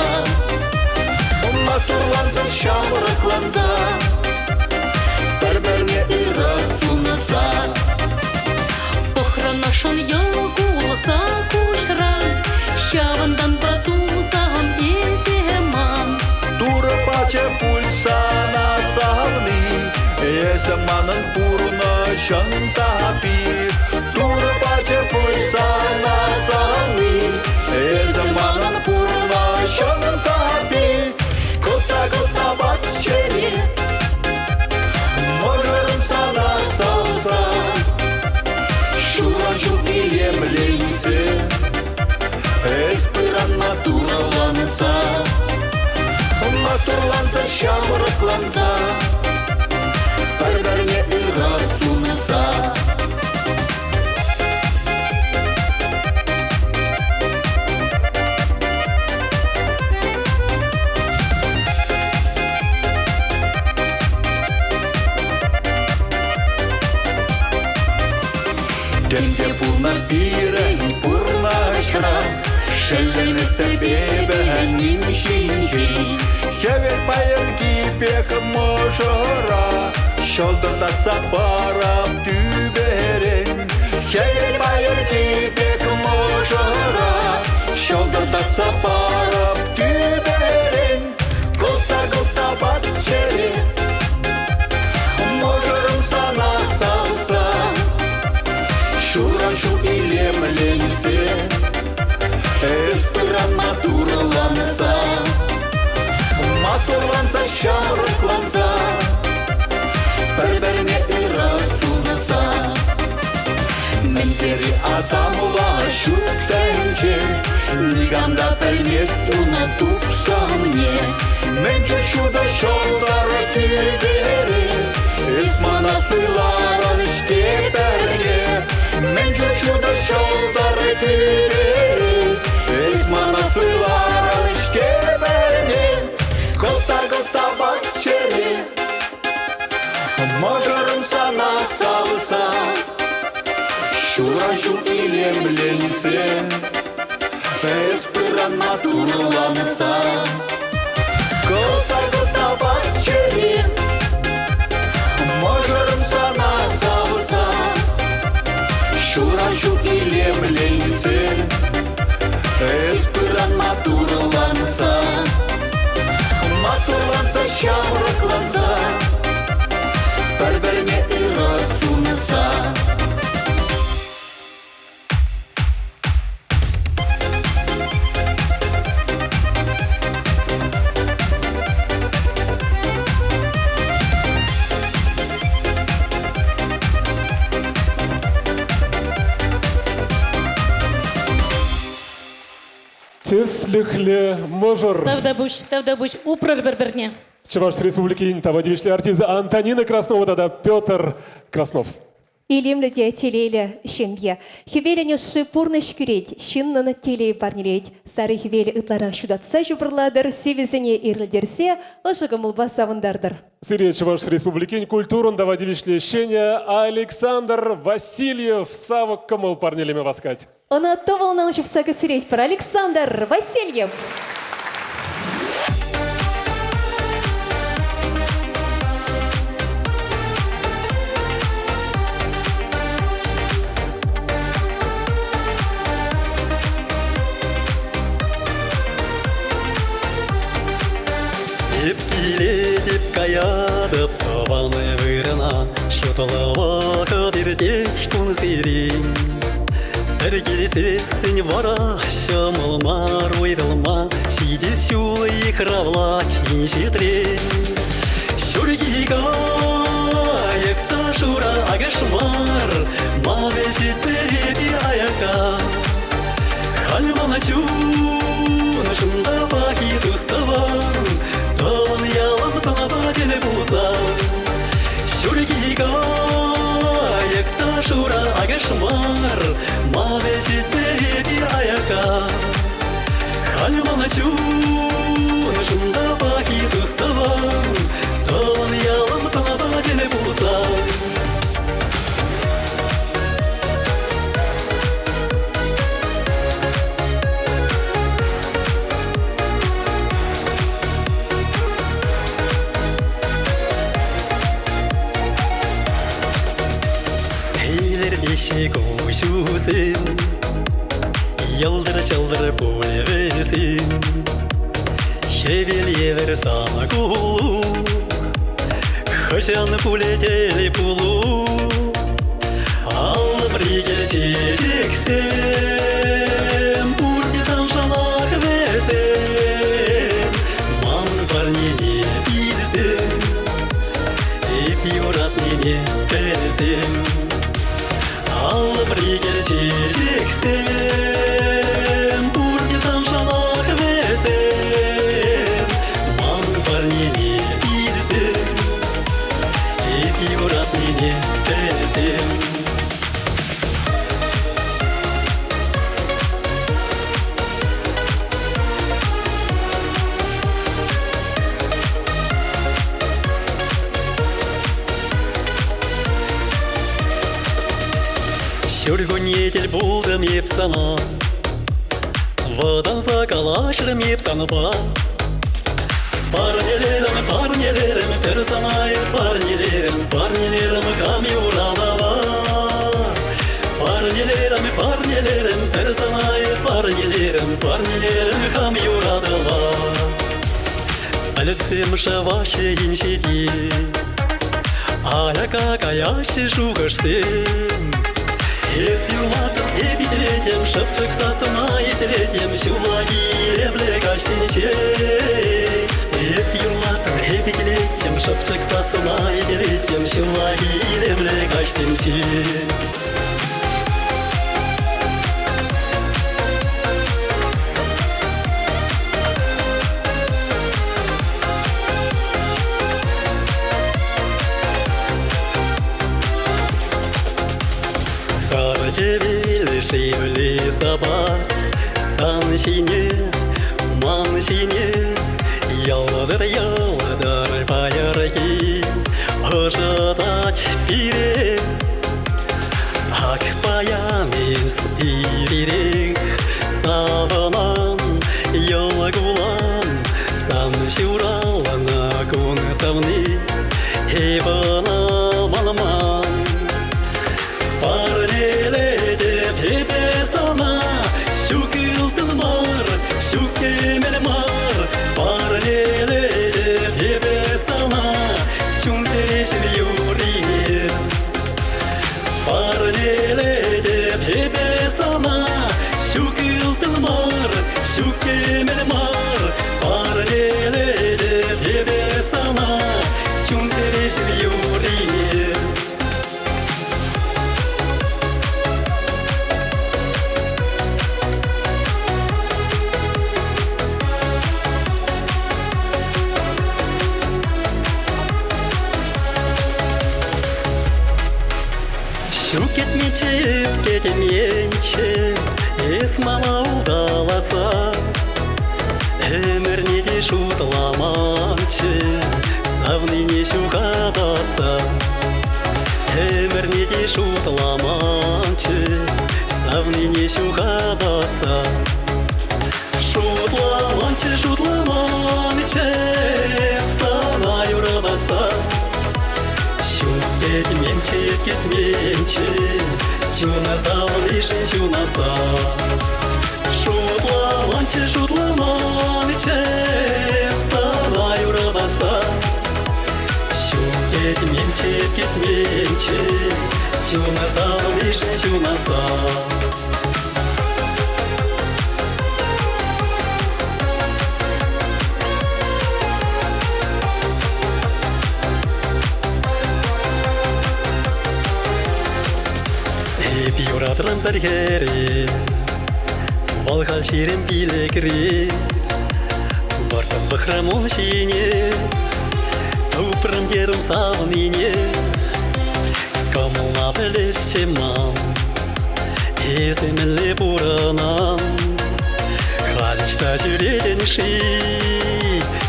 Speaker 10: Матурланса, шамырықланса, бір-біріне ұрасынса.
Speaker 11: Охранашын ялгулса кушра, шавандан батузам еземан.
Speaker 10: Туры паче пульсана савны, еземанын пурна шантапи. Туры паче пульсана савны, еземанын пурна шантапи. Кота-кота батчере, можырым сана салса. Шуражу илемленсе, эспиран матураланса. Матурланса, шамырықланса, бір-біріне ұрасынса. Темде пулнар пирен, пурна шра, шелленестер бебен нимшинжи. Хевер пайыр кипек можора, шолдырдатса барап түберен. Хевер пайыр кипек можора, шолдырдатса барап түберен. Кота-кота батчере, можырым сана салса. Шуражу илемленсе, эспиран матурланса. Матурланса, шамырықланса, бір-біріне ұрасынса. Ментері азамыла шүттәнже, нигамда пәлмест уна тупса мне. Мен чүчуда шолдары түбері, эсмана сыйларан ішке бәрге. Мен чүчуда шолдары түбері, эсмана сыйларан ішке бәрге. Кота-кота батчере, можырым сана салса. Шуражу илемленсе, эспиран матурланса. Кота-кота батчере, можырым сана салса. Шуражу илемленсе, эспиран матурланса. Матурланса, шамырықланса, бір-біріне ұрасынса.
Speaker 3: Теслихле можыр.
Speaker 11: Тавдабуш, упрар бір-біріне.
Speaker 3: Чуваш Республики Тавадевичли артизы Антонина Краснова, да Петр Краснов.
Speaker 2: Илемлі де телейлі шенге. Хевеліне шипурны шкүрейд, шиннаны телей барнелейд. Сары хевелі ытлара шудатса жубырладыр, севезіне ерлдерсе, ұжығы мұлба савындардыр.
Speaker 3: Сиречь ваш республикин культурун давади вишлещения Александр Васильев савок камыл парнелеме васкать.
Speaker 2: Он оттовал на ночь в сагацереть про Александр Васильев.
Speaker 12: Деп каядып табаны вырына, шутылыва кадирдеч күн сирин. Бір келесесін вара, шамылмар ойрылма, шиде шулы иқравла тиншетрен. Шургига, екта шура агашмар, маве жетпереби аяка. Хальмана чун, шында пахит уставан, Таван ялам sana badele buzan Şurgiga Ayakta şura agashmar Mave jitberi bir ayaka Halmana çun Şunda bakit ustavan Tavan yalam sana badele buzan Eşek uçusun Yaldır çaldır bulvesin Hevel yever sana kulu Haşan puleteli pulu Alım rigel çiçeksem Purdizan şalak vesem Man parnini bilsem Ep yoratnini versem Alım rigel çiçeksem Purdizan şalak vesem Man parnini bilsem Ep yoratnini versem Шүргөнетел болдым еп сана Вадан сақалашырым еп саны ба Парнелерім, пір санайыр парнелерім қам юрада бар Парнелерім, пір санайыр парнелерім қам юрада бар Әлітсем шавашы еншеде Аяка каяшы жуғышсем Ес юлатым ебитлетем, шыпчык сасына етлетем, шулаги лебле кашсенче. Ес юлатым ебитлетем, шыпчык сасына етлетем, шулаги лебле кашсенче. Шевли сабат, сан шине, ман шине, ялдар баярки, ожидать пире, ак паямис ирирек, саванан, ялгулан, сан шуралана кун савни, ебана малман, Hebe sana şu kıltılmar, şu kemelmar Paralele hebe sana çun seçil yuri Paralele hebe sana şu kıltılmar, şu kemelmar Paralele hebe sana çun seçil yuri кетмече, кетеменче, есмалау даласа. Өмір неде шутламанчы, савныне шуғадаса. Өмір неде шутламанчы, савныне шуғадаса. Шутламанчы, шутламанчы, сана юрадаса. Кетменче, кетменче, чуна завлышын чунаса. Шутламанче, шутламанче, сана юрадаса. Кетменче, кетменче, чуна завлышын чунаса. Юратырам тәргері, балғал шерем билегірі. Бартым бұқрам ол шене, тупырым дерім сағыныне. Камылна білесі мам, езімілі бұранам. Қалышта жүреден ши,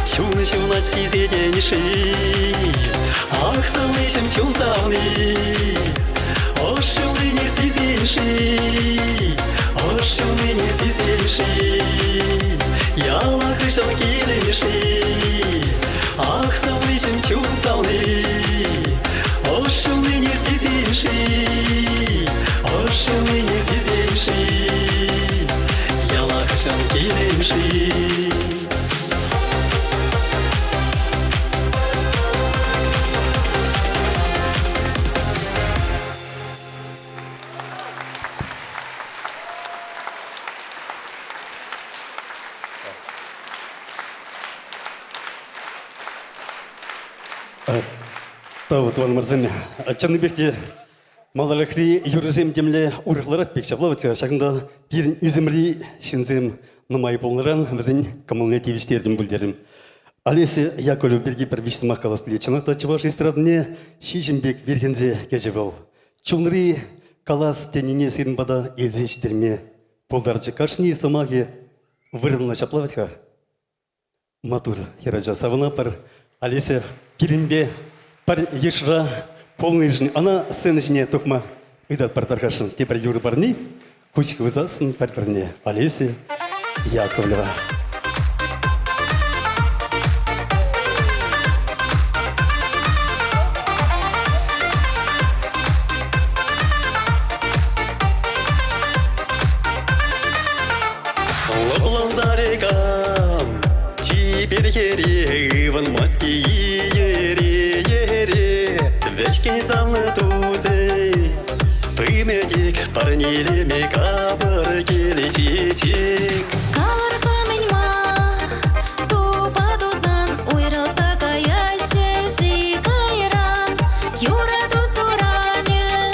Speaker 12: чуны-чуна сезеден ши. Ақсалышым чун сағыны, ошылы не сезенші, ошылы не сезенші. Яла қышыл келенші, ақсалышым чун сағыны. Ошылы не сезенші, ошылы не сезенші. Яла қышыл келенші.
Speaker 13: Тауыт ван мырзым, Чаныбекте малалықри юрызем демле урықлары пекшаплавытқа шағында бірін үзімри шинзем нұмай болныран візін камылне тевіштердім бүлдерім. Алесі Яковлев берге бір вишсымақ қаластылы чынақта чываш эстрадыне Шижімбек бергензе кәжі бол. Чунри калас теніне сырынбада елзештерме болдарчы кашни сымағы вырылына шаплавытқа. Матур хераджа савына пар Алесі пиринбе пар ешра полный жизнь. Она сцена жіне токма ыдат партархашын. Тепер юры барни, кучка вызасын пар-парне. Алеся Яковлева.
Speaker 12: Лобландарекам, теперь ере, вон маски Вечкин замны тузе, пымедик, парнилеме кабыр келечечек.
Speaker 7: Калар каменьма, тупадузан, уйрылса каяще жикайран. Юра тусуране,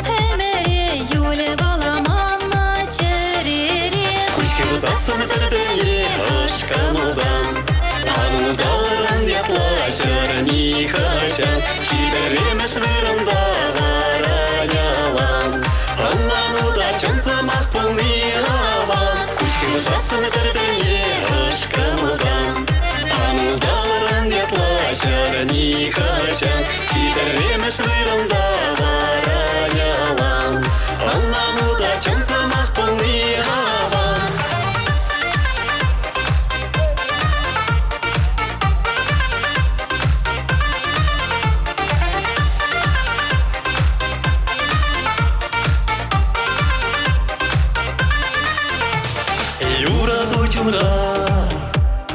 Speaker 7: эмере юле баламанна черере.
Speaker 12: Кучки вузасын бір-біріне ашқамылдан, анылдалырын ятлашыр нихашан. Шиберемеш вырында ғаранялан, Аллануда чонсамақ полный аван. Кучки высасын бір-біріне ашқамылдан, анылдалырын ятлашыр нихашан. Шиберемеш вырында ғаранялан, Аллануда чонсамақ полный аван.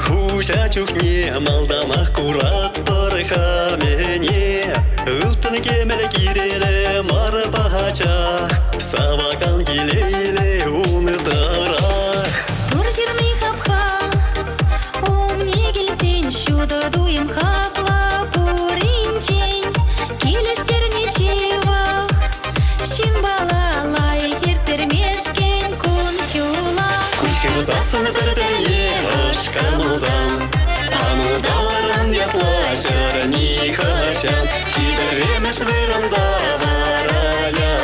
Speaker 12: Хужа чухне малданах курат барха мене. Ылтын кемел киреле мар бахача, савакан келейле уны зарах.
Speaker 7: Тур жирный хапха, умне келсен, шуда дуем хакла пуринчень. Келештерне шевах, шин бала лай ертермешкен кун чула.
Speaker 12: Кучки вузасын бір-біріне ашқамылдан, анылдаларын ятлашыр нихашан. Шиберемеш вырында ғараня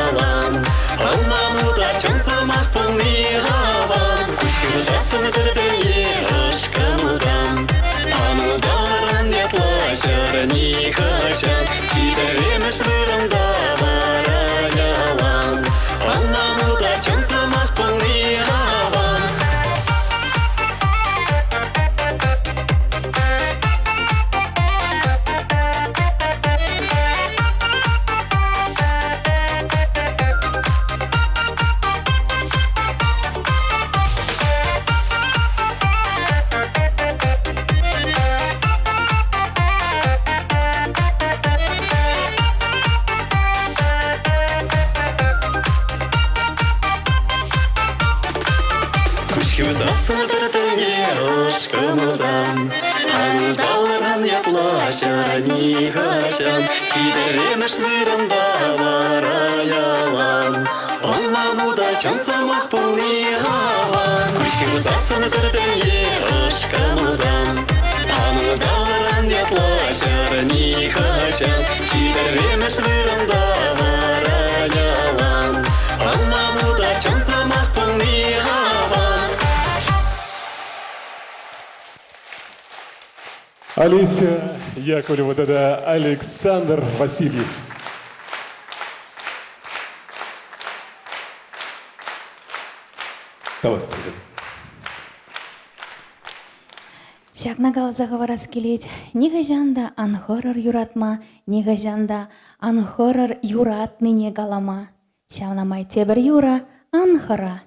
Speaker 12: бұзасыны бір-біріне ұш кымылдан. Қаңылдалыран яплашар нихашан, Чидеремеш вырында варайалан. Олламуда чансамақ бұл нихаван. Күшкі бұзасыны бір-біріне ұш кымылдан. Қаңылдалыран яплашар нихашан, Чидеремеш вырында варайалан. Олламуда чансамақ бұл нихаван.
Speaker 3: Олеся Яковлева, да Александр Васильев. Давай, Таза.
Speaker 1: Сякна галзаға варас келет. Неге жанда анхорыр юратма, неге жанда анхорыр юратны не галама. Сявнамай тебір юра анхора.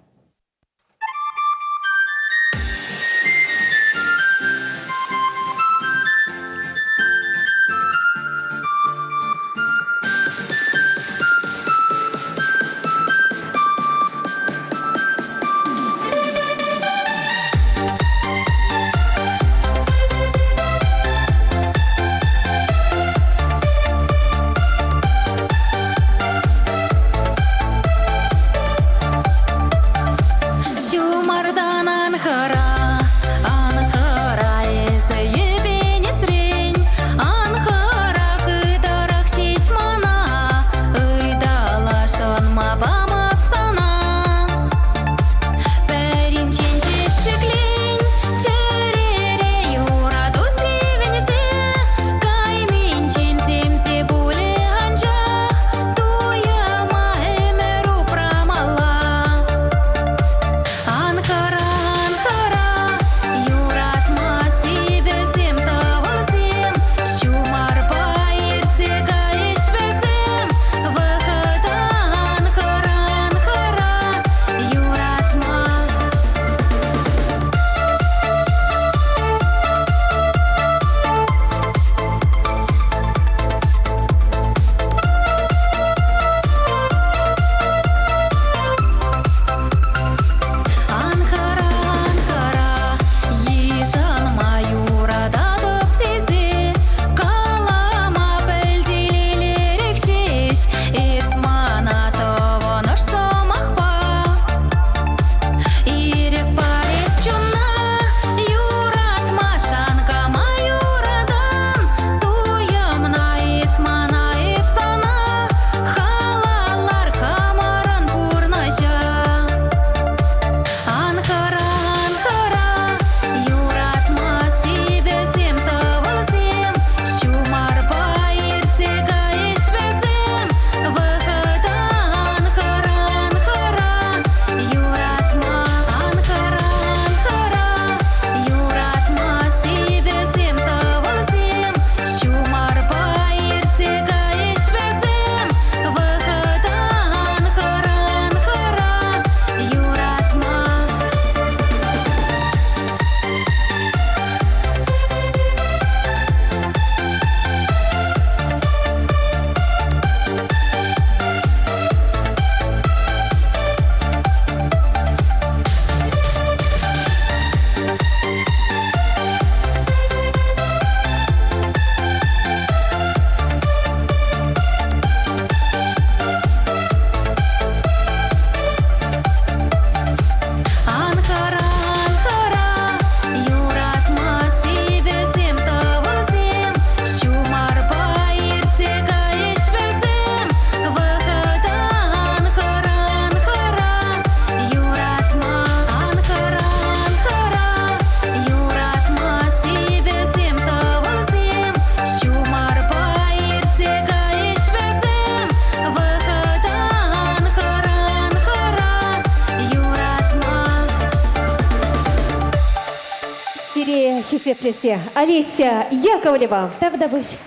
Speaker 2: Хисеплесе Олеся Яковлева.
Speaker 1: Табдабыш.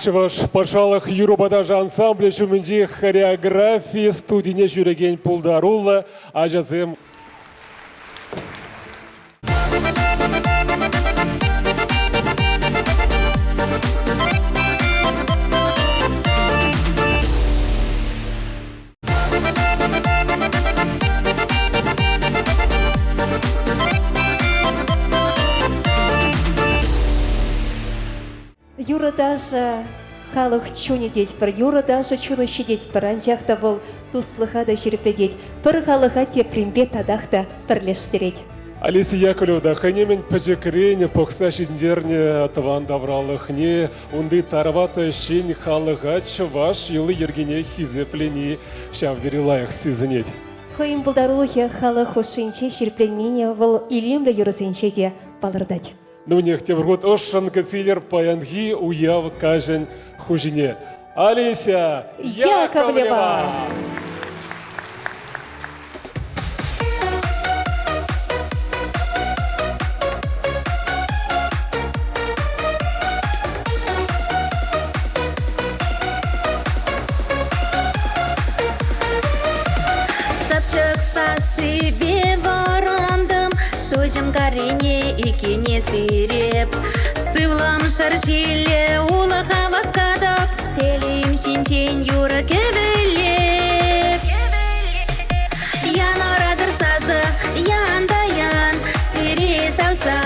Speaker 3: Чываш пашалық Юрубадажы ансамбле шумінде хореография студине жүреген пулдарулы ажазым.
Speaker 2: Юра даже халық чуни деть пір, Юра даже чуны щедеть пір, анжақта бұл туслыға да жерпедеть, пір халыға тепримбе тадақта пірлештереть.
Speaker 3: Алиса Яковлевна, ханемен пәжекірені пұқса шендерне таван давралықне, онды тарвата шен халыға чываш елы ергене хизеплені шавдері лайық сізінет.
Speaker 2: Хойым бұлдарулығы халық ошынче жерпленіне бұл илемлі юрысенче де балырдать.
Speaker 3: Ну нехте вргут ошын кесилер паянги уяв кажен хужине. Алися Яковлева!
Speaker 1: Шапчықса себе барандым, шөжім карине икене сиреп. Сывлам шаржиле улаға васкадап, телим шинчен юры кевелеп. Ян орадыр сазы, ян-даян, сире сауса,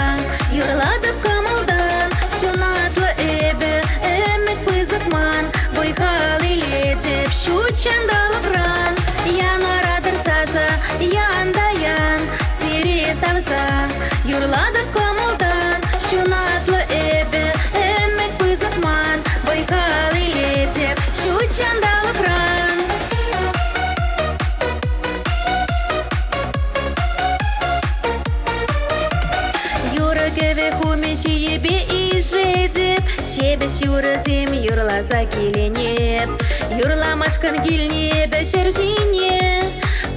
Speaker 1: юрладып камылдан, шунатлы эбі, әмік пызықман, бойхал илетеп, шучандалық ран. Ян орадыр сазы, ян-даян, сире сауса, юрладып камылдан, шунатлы эбі, әмік пызықман, бойхал илетеп, шучандалық ран. Юры кеве хумеші ебе ижедеп, шебеш юрызем юрлаза келенеп. Юрламашкан келнебе шержине,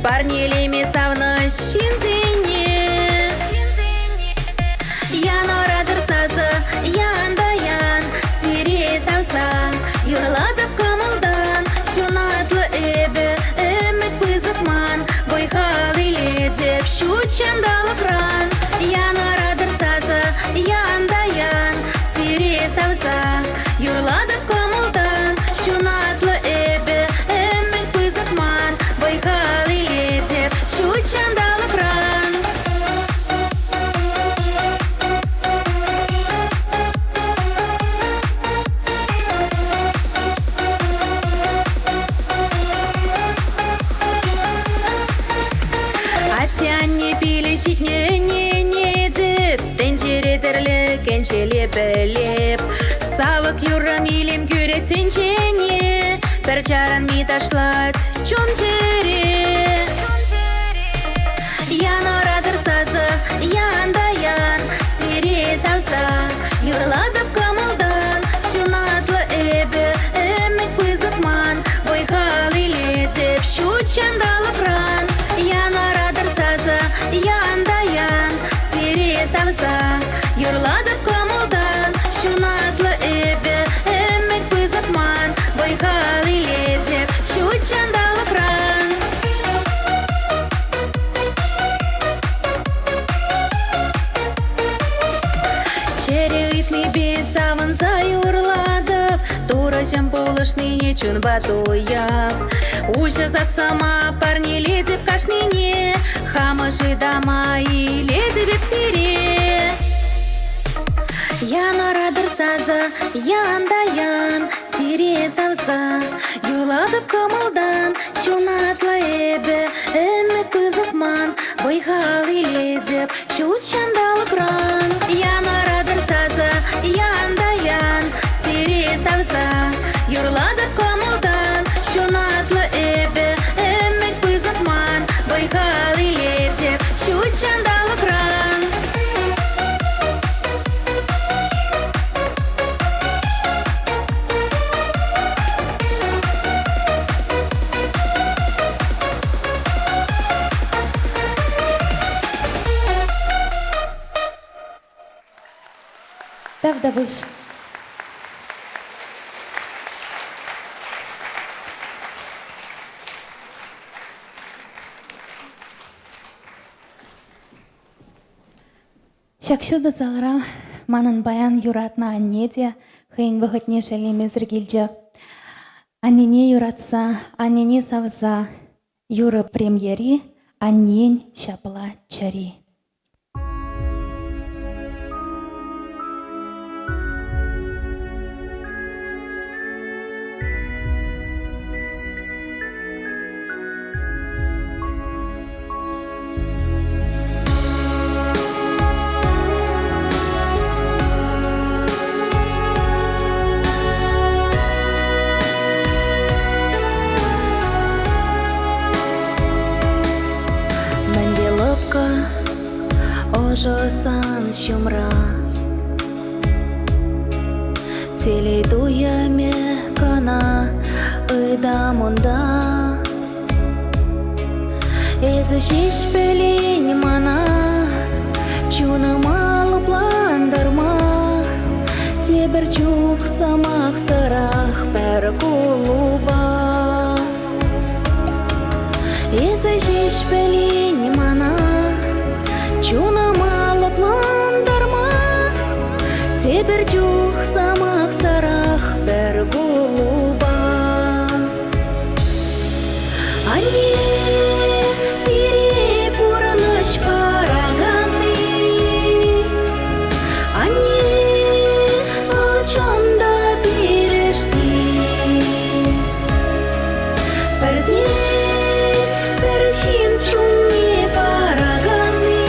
Speaker 1: парнелеме савныш шинзене. Ян орадыр сазы, ян-даян, сире сауса, юрладып камылдан, шунатлы эбі, әмік пызықман, бойхал илетеп, шучандалық ран. Ян орадыр сазы, ян-даян, сире сауса, юрладып камылдан, шунатлы эбі, әмік пызықман, бойхал илетеп, шучандалық ран. Атяне пиле шитне деп, тенчеретерлі кенчеле білеп. Савық юрам илем күретенчене, бір чаран ми ташлать чон жере. Ян орадыр сазы, ян-даян, сире сауса, юрладып камылдан, шунатлы эбі, әмік пызықман, бойхал илетеп, шучандалық ран. Ян орадыр сазы, ян-даян, сире сауса, юрладып камылдан, шунатлы эбі, әмік пызықман, бойхал илетеп, шучандалық ран. Череғитный бесавын заюрладып, турашым полышныне чун батуяп. Ужа засама парни ледеп кашнине, хамаши дама и ледебек сире. Ян орадыр сазы, ян-даян, сире сауса, юрладып камылдан, шунатлы эбі, әмік пызықман, бойхал илетеп, шучандалық ран. Ян орадыр сазы, ян-даян, сире сауса, юрладып камылдан, шунатлы эбі, әмік пызықман, бойхал илетеп, шучандалық ран.
Speaker 2: Давда выше.
Speaker 1: Шакшуда залра манын баян юратна аннеде, хейн вахытне шелемезір келді. Аннене юратса, аннене савза, юры премьери, аннен шапыла чари. Ожосан шумра Телей дуяме кана ыда мунда Эзі шешпелен мана Чуны малы пландарма Тебір чук самақ сырах бәрі кулуба Эзі шешпелен мана Чуна малы пландарма, Тебір чух самақ сарах бір голуба. Анне пире пұрыныш парағаны, Анне ұлчонда берішті. Бірде бір шим чуне парағаны,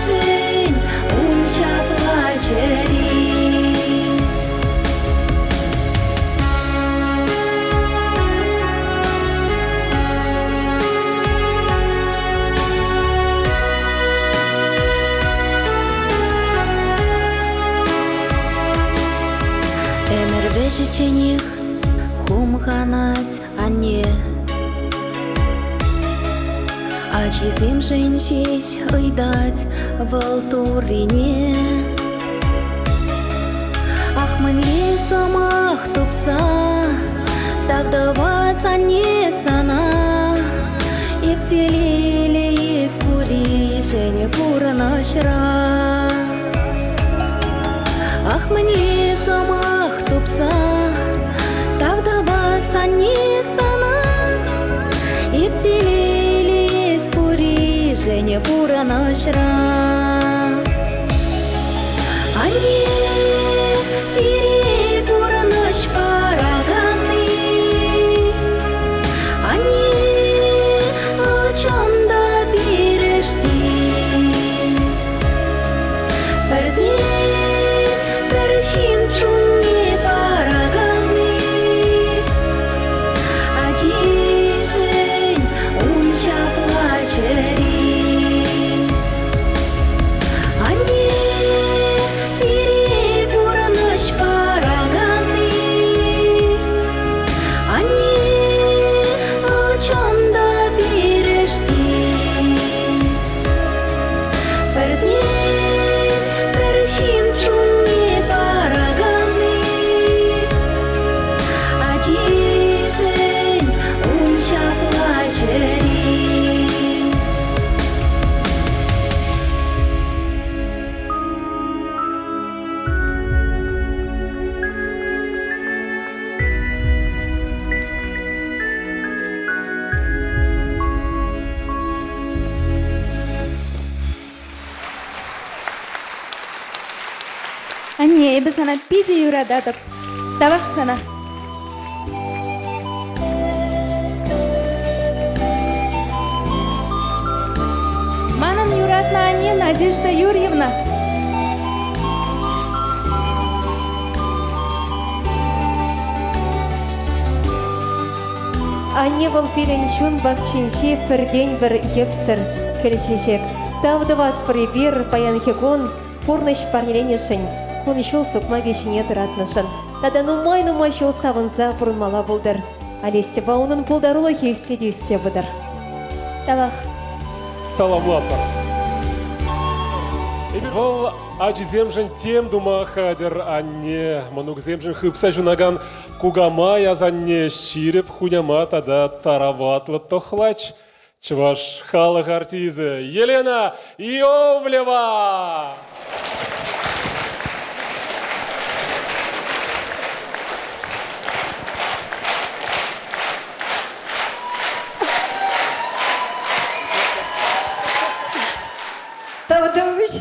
Speaker 1: Жин он шапла чари. Эмір вежеченех хумханать анне Ачизем женщись ыйдать волтурине Ахмын лесамах тупса Тогда вас анне сана Иптелеле испури жене пурнашра Ахмын лесамах тупса Тогда вас анне сана Иптелеле Женя пуранашра Анне пире пуранаш параганы Анне ұлчонда берішті Бірде бір шим чуне параганы Ажижен он шапла чари Анне, біз ана пиде юрададып, табақ сана. Манын юратна Анне Надежда Юрьевна.
Speaker 2: Анне был перенчун бақчинши пірден бір епсір келешешек. Тавдыват прибир паян хекон порныш парнеленешін. Конышыл сукма кешіне тұратнышын. Тада нумай шыл савынза бұрынмала бұлдыр. Алесе бауының пұлдарулы хевсе дейсе бұдыр.
Speaker 1: Табақ.
Speaker 3: Саламлатыр. Бұл ажиземжін тем дума хадер анне, манугземжін хыпса жунаган кугама язанне ширіп хуняма тада тараватлы тохлач. Чуваш халық артизі Елена Иовлева.
Speaker 14: Тавдович,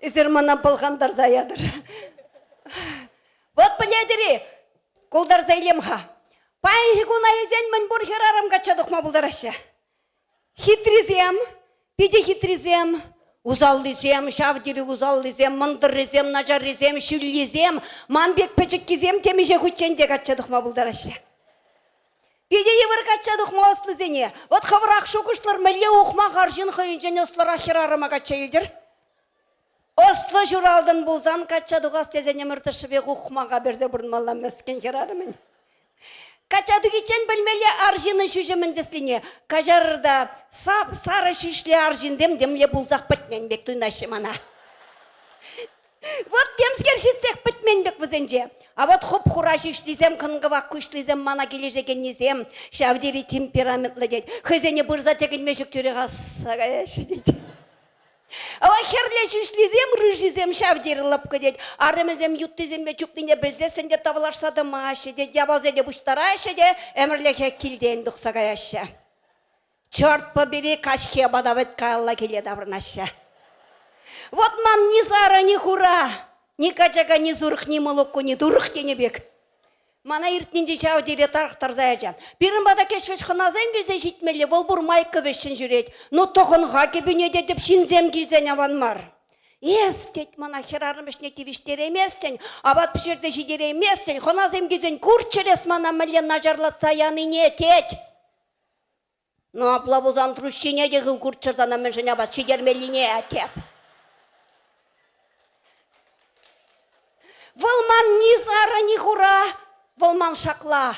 Speaker 14: издер мана болғандар заядыр. Вот біледірі, қолдар зайлемға. Пайхи куна елзен мен бурхер арам качадық ма бұлдарашы. Хитризем, пиде хитризем, узаллизем, шавдири узаллизем, мындырризем, нажарризем, шүллизем, манбек печеккизем, темеже хүченде качадық ма бұлдарашы. Пиде евір качадық ма ослызене. Вот хаврақ шукышлар мәле уқма қаржын қойын және ослар ахир арама качайылдыр. Ослы журалдың бұлзан качадық астезене мұртышыбек уқмаға берзе бұрын малла мәскен херарымен. Качады кечен білмелі аржины шүжіміндісліне. Кажарда сап сары шүшлі аржиндем демле бұлзақ бітменбек туйнашы мана. Вот демскер шетсек бітменбек візенже. А вот хоп-хура шүшлізем, қынғывақ күшлізем, мана кележегеннезем, шавдері темпераментлі дейді. Хызене бұрза теген мешік төре ғасағаяшы дейді. Ава херле шүшлізем, рыжізем, шавдері лапқы дейді. Арымызем, юттызем бе чүптінде білзесін де табыларсады машы дейді. Ябалзеде бұштарашы де, әмірлеке келден дұқсағаяшы. Чорт побери, кашхе бадавет калла келеді авырнашы. Вот ман ни зара, ни хура, ни качака, ни зурх, ни молоко, ни дурх денебек. Мана иртненде шавдері тарықтар заяжа. Бірін бада кешвеш қыназен келзе жетмелі, ол бұр майқы вешін жүрет. Но тоқынға кебіне дедіп шинзем келзен аванмар. Ес, дед, мана херарым ішіне тевіштер еместен, абат пішерді жидер еместен, қыназем кезен күрчерес мана мәлен нажарлатса яны не тет. Но апла бұзан трущине дегі күрчерзана мен жіне абат шидермеліне әтеп. Волман ни зара, ни хура, волман шакла.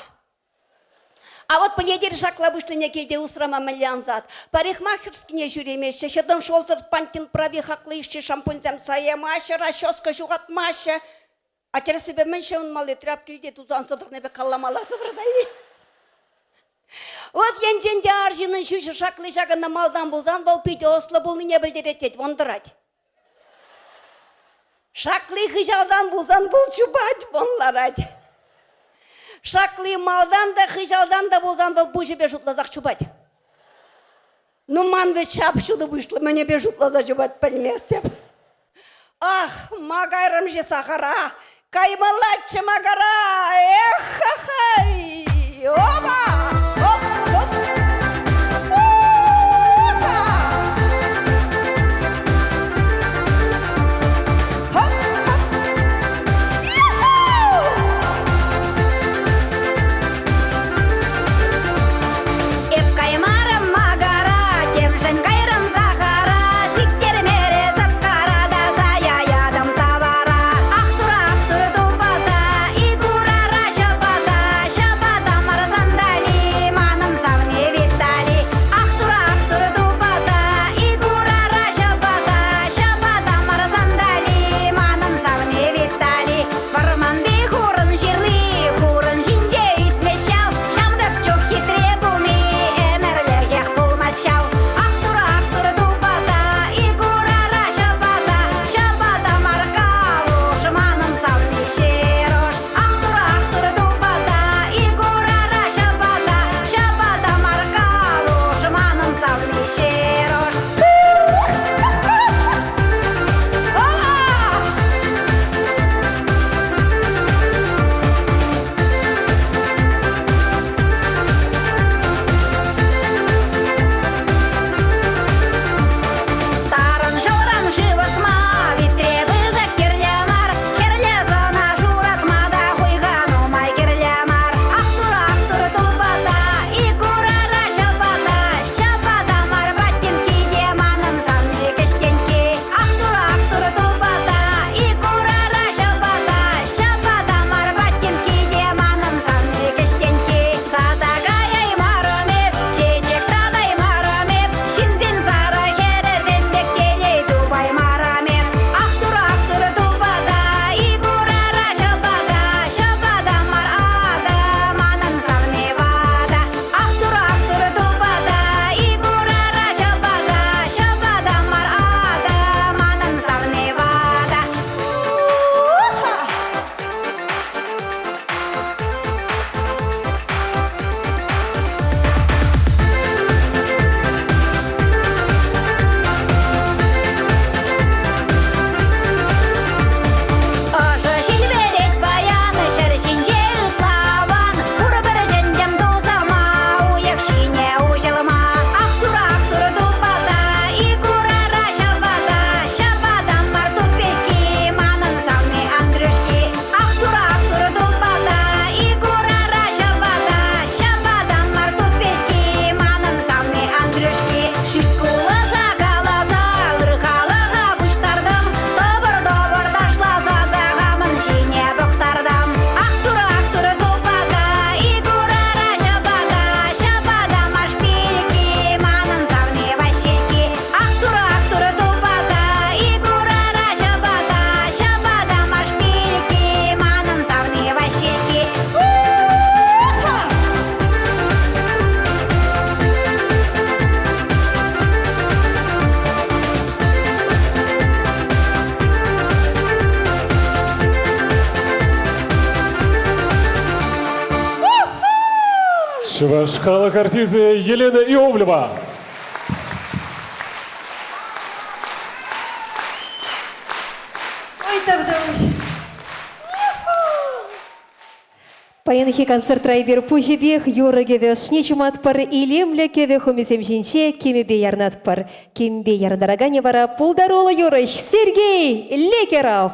Speaker 14: А вот поледер шакла вышлыне келде усрама миллианзат. Парикмахерскине жүремеші, хердан шолзыр пантин прави хақлы ішші шампунзем саемашы, расческа жуғатмашы. А тересі бе менше он малы тряп келде тузан сыдырны бе қалламала сыдырзай. Вот енженде аржының шүші шақлы жағына малдан болзан, бол пейде ослы болны не білдеретет, вондырать. Шақлы хыжалдан болзан бұл чубать, вонларать. Шақлы малдан да хыжалдан да болзан бол бұл жебе жұтлазақ чубать. Ну ман ве чап шуды вышло, мне бе жұтлаза чубать пальместеп. Ах, магайрам же сахара, каймалачы магара, эх-ха-хай, оба!
Speaker 7: Игу
Speaker 3: Чуваш халық артизі Елена Иовлева.
Speaker 14: Ой, Тавдамыш.
Speaker 2: Паянхи концерт райбер пужибех, юра геве шнечумат пар илемле кеве хумисем жинче, кемебе ярнат пар. Кембе ярдарагане вара пулдарола юрыш Сергей Лекеров.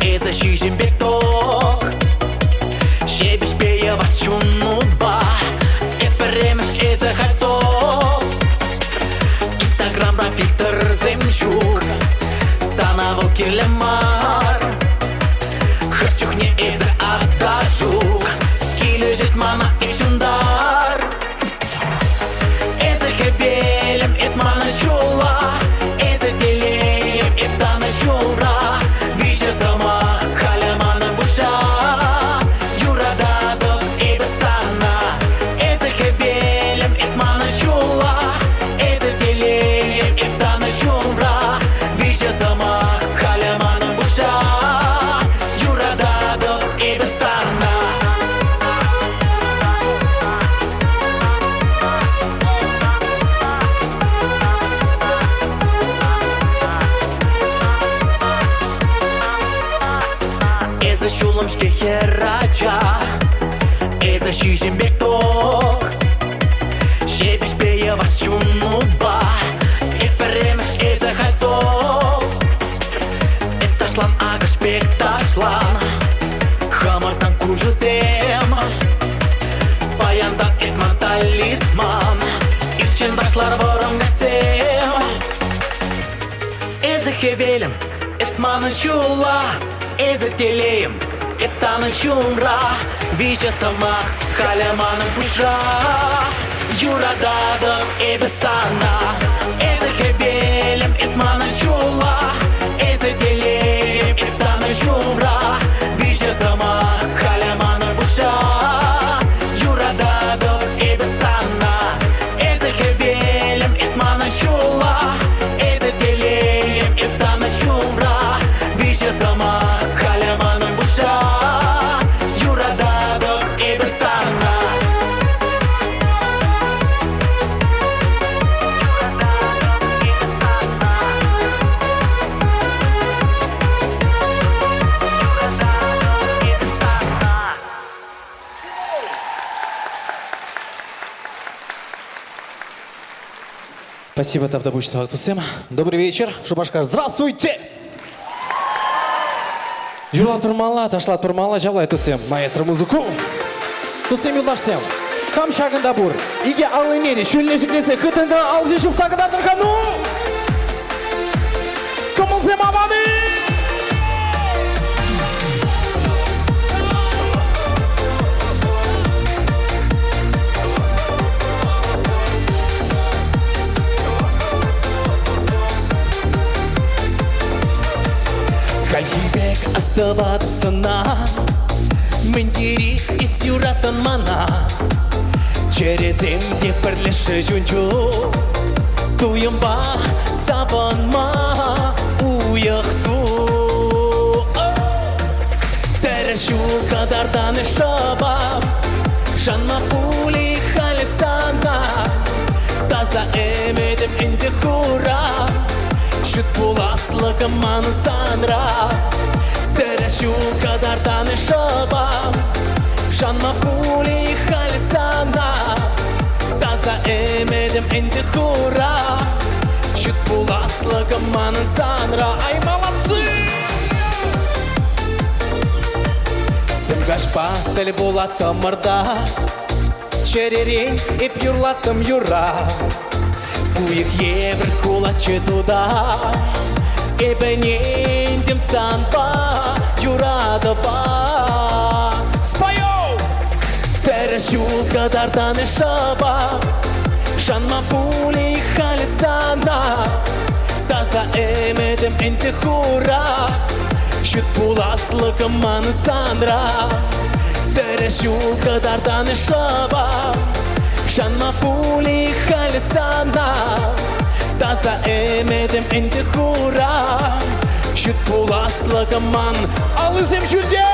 Speaker 12: Эза шижимбек ток Шебеш бея вас чунутба Эсперемеш эза хальток Инстаграмра фильтр земчук Санавал кирлемар Хырчухне эза аттажук Килежит мана ишундар Эза хебелем эс мана шула Эза телеем эс ана шура Виша сама халямана буша Юрададов эбе сана Эза хебелем эс мана шула Эза телеем эс ана шура Виша сама халямана буша Юрададов эбе сана Эза шулым штехерача Эза шижимбек ток Шебеш бея вас чунутба Эсперемеш эза хальток Эс ташлан агашбек ташлан Хамарсан кужусем Баяндан эсман талисман Ирчен башлар вором гасем Эза хевелем эсманын чула Эза телеем эпсанын чумра Виша сама халяманын пуша Юрададым эбе сана Эза хебелем эсманын чула Эза телеем эпсанын чумра Виша сама халяманын пуша Юрададым эбе сана Эза хебелем эсманын чула Эза телеем эпсанын чумра Виша сама халяманын пуша Юрададым эбе сана
Speaker 4: Спасибо, Тавдабуч Тавтусем. Добрый вечер, Шубашкар. Здравствуйте! Юрла Турмала, Ташлат Турмала, Жавлай Тусем. Маэстро музыку. Тусем юлдашсем. Кам шагында бур. Иге алынери, шүлнешік десе, хытынға алжы шуп сағыда тұрғану. Кымылсем аманы!
Speaker 12: Кальбек астыватып сына Мендери ис юратын мана Череземде бірлеші жүнчу Туйымба сабанма уйықту Тәрішу қадардан шабам Жанма пули халисана Таза эмедім энде хура Шүт пуласлығым маны санра Тәрішу қадардан шабам Жанма пули халисана Таза эмедім энде хура Шүт пуласлығым маны санра Ай, молодцы! Сымгашпа тілі болатты мырда Черерен еп юрлаттым юра Буйық евір кулачы туда Эбенендім санба юрады ба Спою! Тәрі Кадардан шаба Шанма пули халисана Таза эмедем энте хура Шут пуласлыгы маны сандра Терешу кадардан шаба Шанма пули халисана Таза эмедем энте хура Шут пуласлыгы маны Алызем жүрде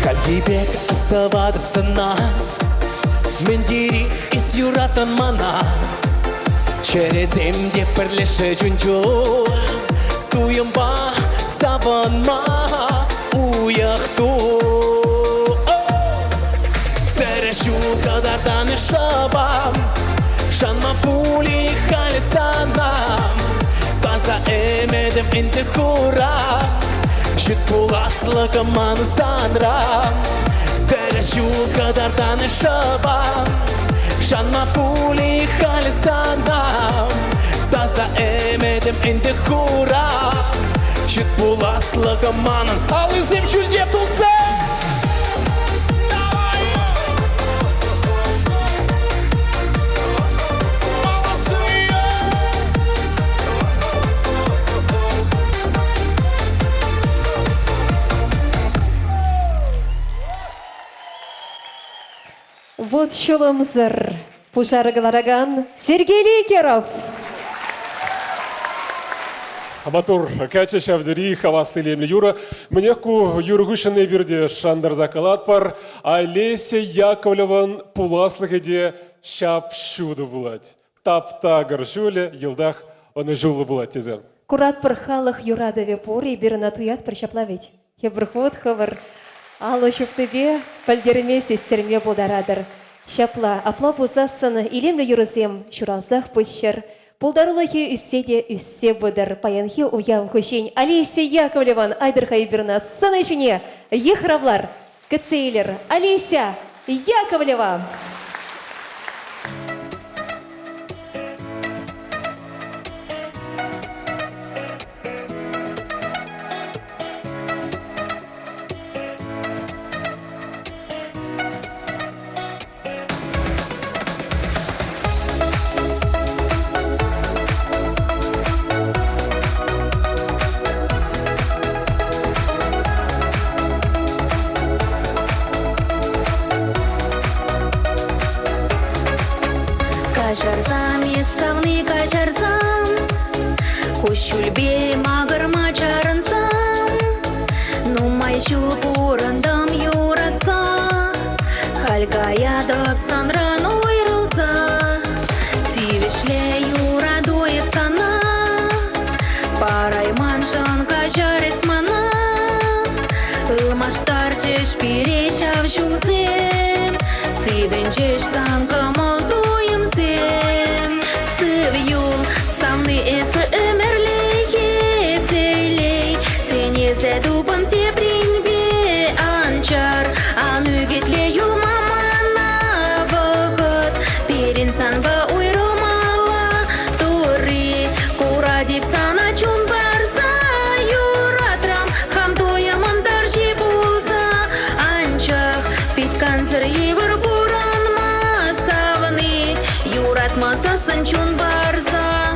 Speaker 12: Калгибек оставадып сына Мендири ис юрatan мана Череземде бірлеші жүнчу Туйымба сабанма уяқту Терешу кадардан шабам Шанма пули халисанам Таза эмедем энте хура Шут пуласлыгы маны сандра Терешу кадардан шабам Шанма пули халисанам Таза эмедем энте хура Шут пуласлыгы маны Алызем жүлде тусы
Speaker 2: Вот шулымзыр. Пушарыгалараган Сергей Ликеров.
Speaker 3: Абатур кача шавдери хавасты лемли юра. Мнеку юргушыны бирде шандар закалат пар. Олеся Яковлеван пуласлыгыде шап шуду булать. Тапта гаршуле елдах оны жулы булать тезем.
Speaker 2: Курат пырхалых юрадове пори бирна туят пришаплавить. Ебрхот хавар. Алло шуптыбе пальдерме сестерме булдарадыр. Шапла апла бузасын илемлі юрызем шуралзақ пұшыр. Пулдарулахи үсседе үссе бұдыр. Паянхи уяв хушень. Олеся Яковлеван айдырхай бірна сыны ішіне. Ехравлар, кыцейлер. Олеся Яковлева.
Speaker 1: Кажарзам, есавны кажарзам, Кушулбе мағырма чарынсам, Нумай жул бұрындым юратса, Хальгая дып санран ойрылза, Тивишле юрадуев сана, Парайман жан кажарес мана, Илмаштар жеш перешав жулзем, Сивенчеш сан кымылдуем зем, Сывюл самны эсі өмірлейе тейлей, Тенезе дубын тепринбе анчар, Анугетле юл мамана вғыт, Перин санба уйрылмала тури, Курадип сана чун барза юратрам, Хам туемын даржи булза анчах, Питканзыр евір буранма савны, Юратмасасын чун барза.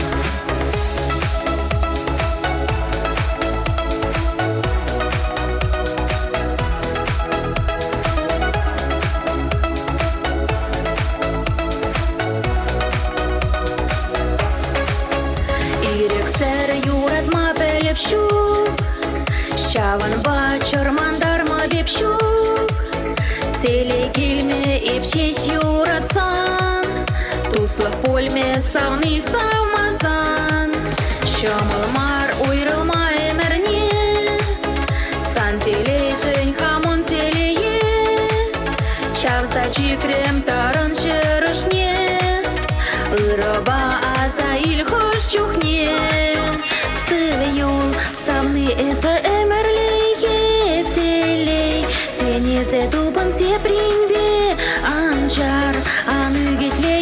Speaker 1: Ирексер юратма белеп шук, Шаван бачыр мандарма беп шук, Теле келме епшеш юратсан, Туслық польме савны савмазан, Шамылмар уйрылма эмерне, Сан теле жын хамон телее, Чавса чикрем тарын шырышне, Ырыба аза илхош чухне, Сывы юл савны эзі эмерлее телей, Тенезе дубын тепринбе анчар, Анугетле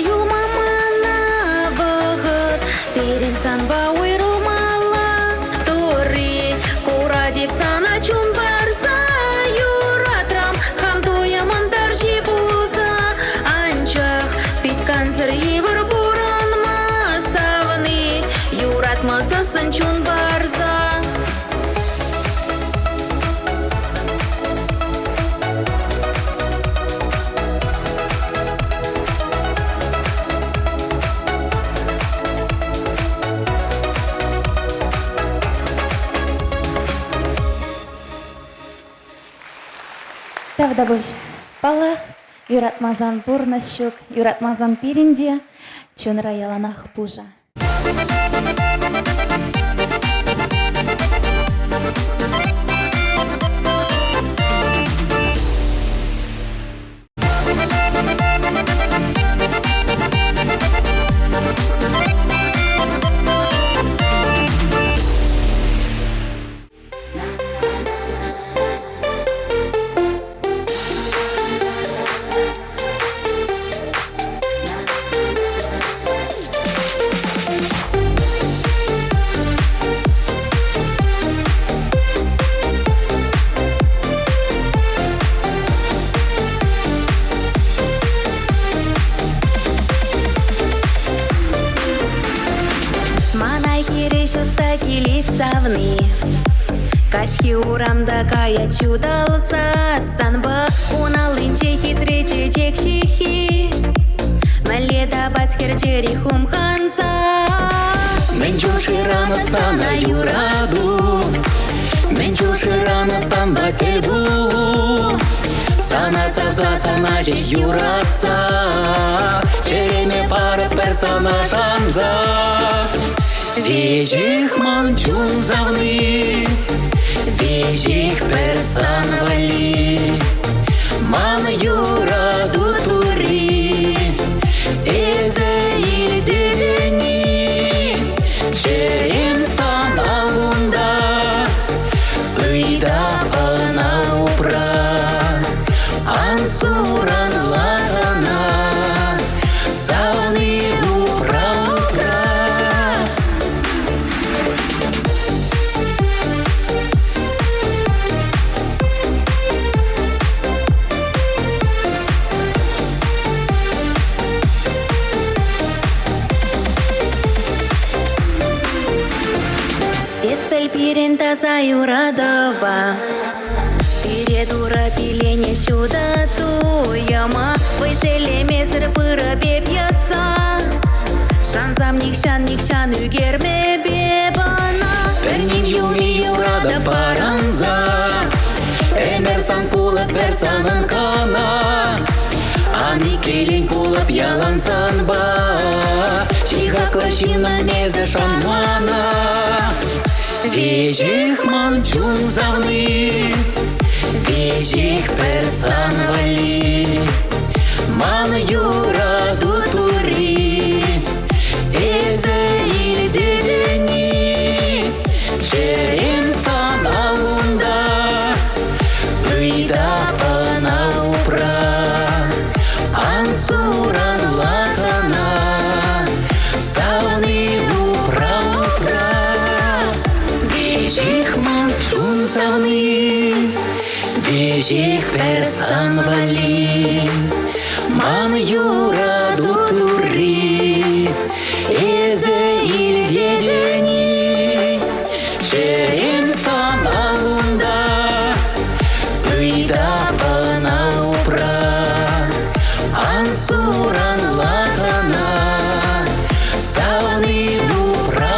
Speaker 1: юратмасасын чун барза. Тавда буш палах, юратмазан бурнащук, юратмазан пиринде, чунра яланах пужа. Савны, кашки урамда кая чудалса, санба уналынче хитре чечек чихи, маледа бацкер джери хумханса.
Speaker 12: Мен жуширана сана юраду, мен жуширана сан батель булу, сана савза сана же юратса, череме пара персонажанза. Вежих манчун завны, вежих персан вали, ман юраду тури, эзе илдедени, черен сан алунда, ыйда ана упра, ансуран лагана, сауны упра.
Speaker 1: Пирента заюрадова, передура пилене сюда туяма, выжеле мезір пыры бепьятся, шанзам никшан үгерме бебана.
Speaker 12: Перним юми юрада паранза, эмерсан пулып персанын кана, ани келин пулып ялансан ба, чиха клашина мезе шамана. Вежих манчун завны, вежих персан вали, ман юраду тури, эзе илдедени, черен сан алунда, ыйда ана упра, ансуран лакана, сауны упра. Вежих манчун завны, вежих персан вали, ман юраду тури, эзе илдедени, черен сан алунда, ыйда ана упра, ансуран лакана, сауны упра.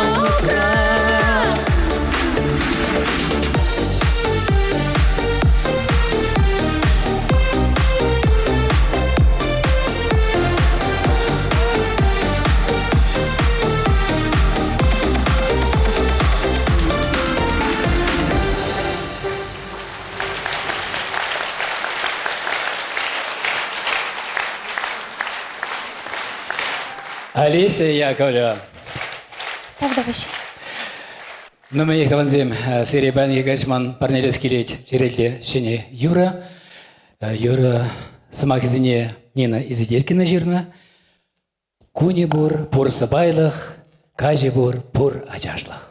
Speaker 15: Олеся Яковлева.
Speaker 1: Тавда буш.
Speaker 15: Ну, мы их таванзем серия банги гачман парнелески леть черетле шене Юра. Юра самахизине Нина Изидеркина жирна. Кунебур пур сабайлах, кажебур пур ачашлах.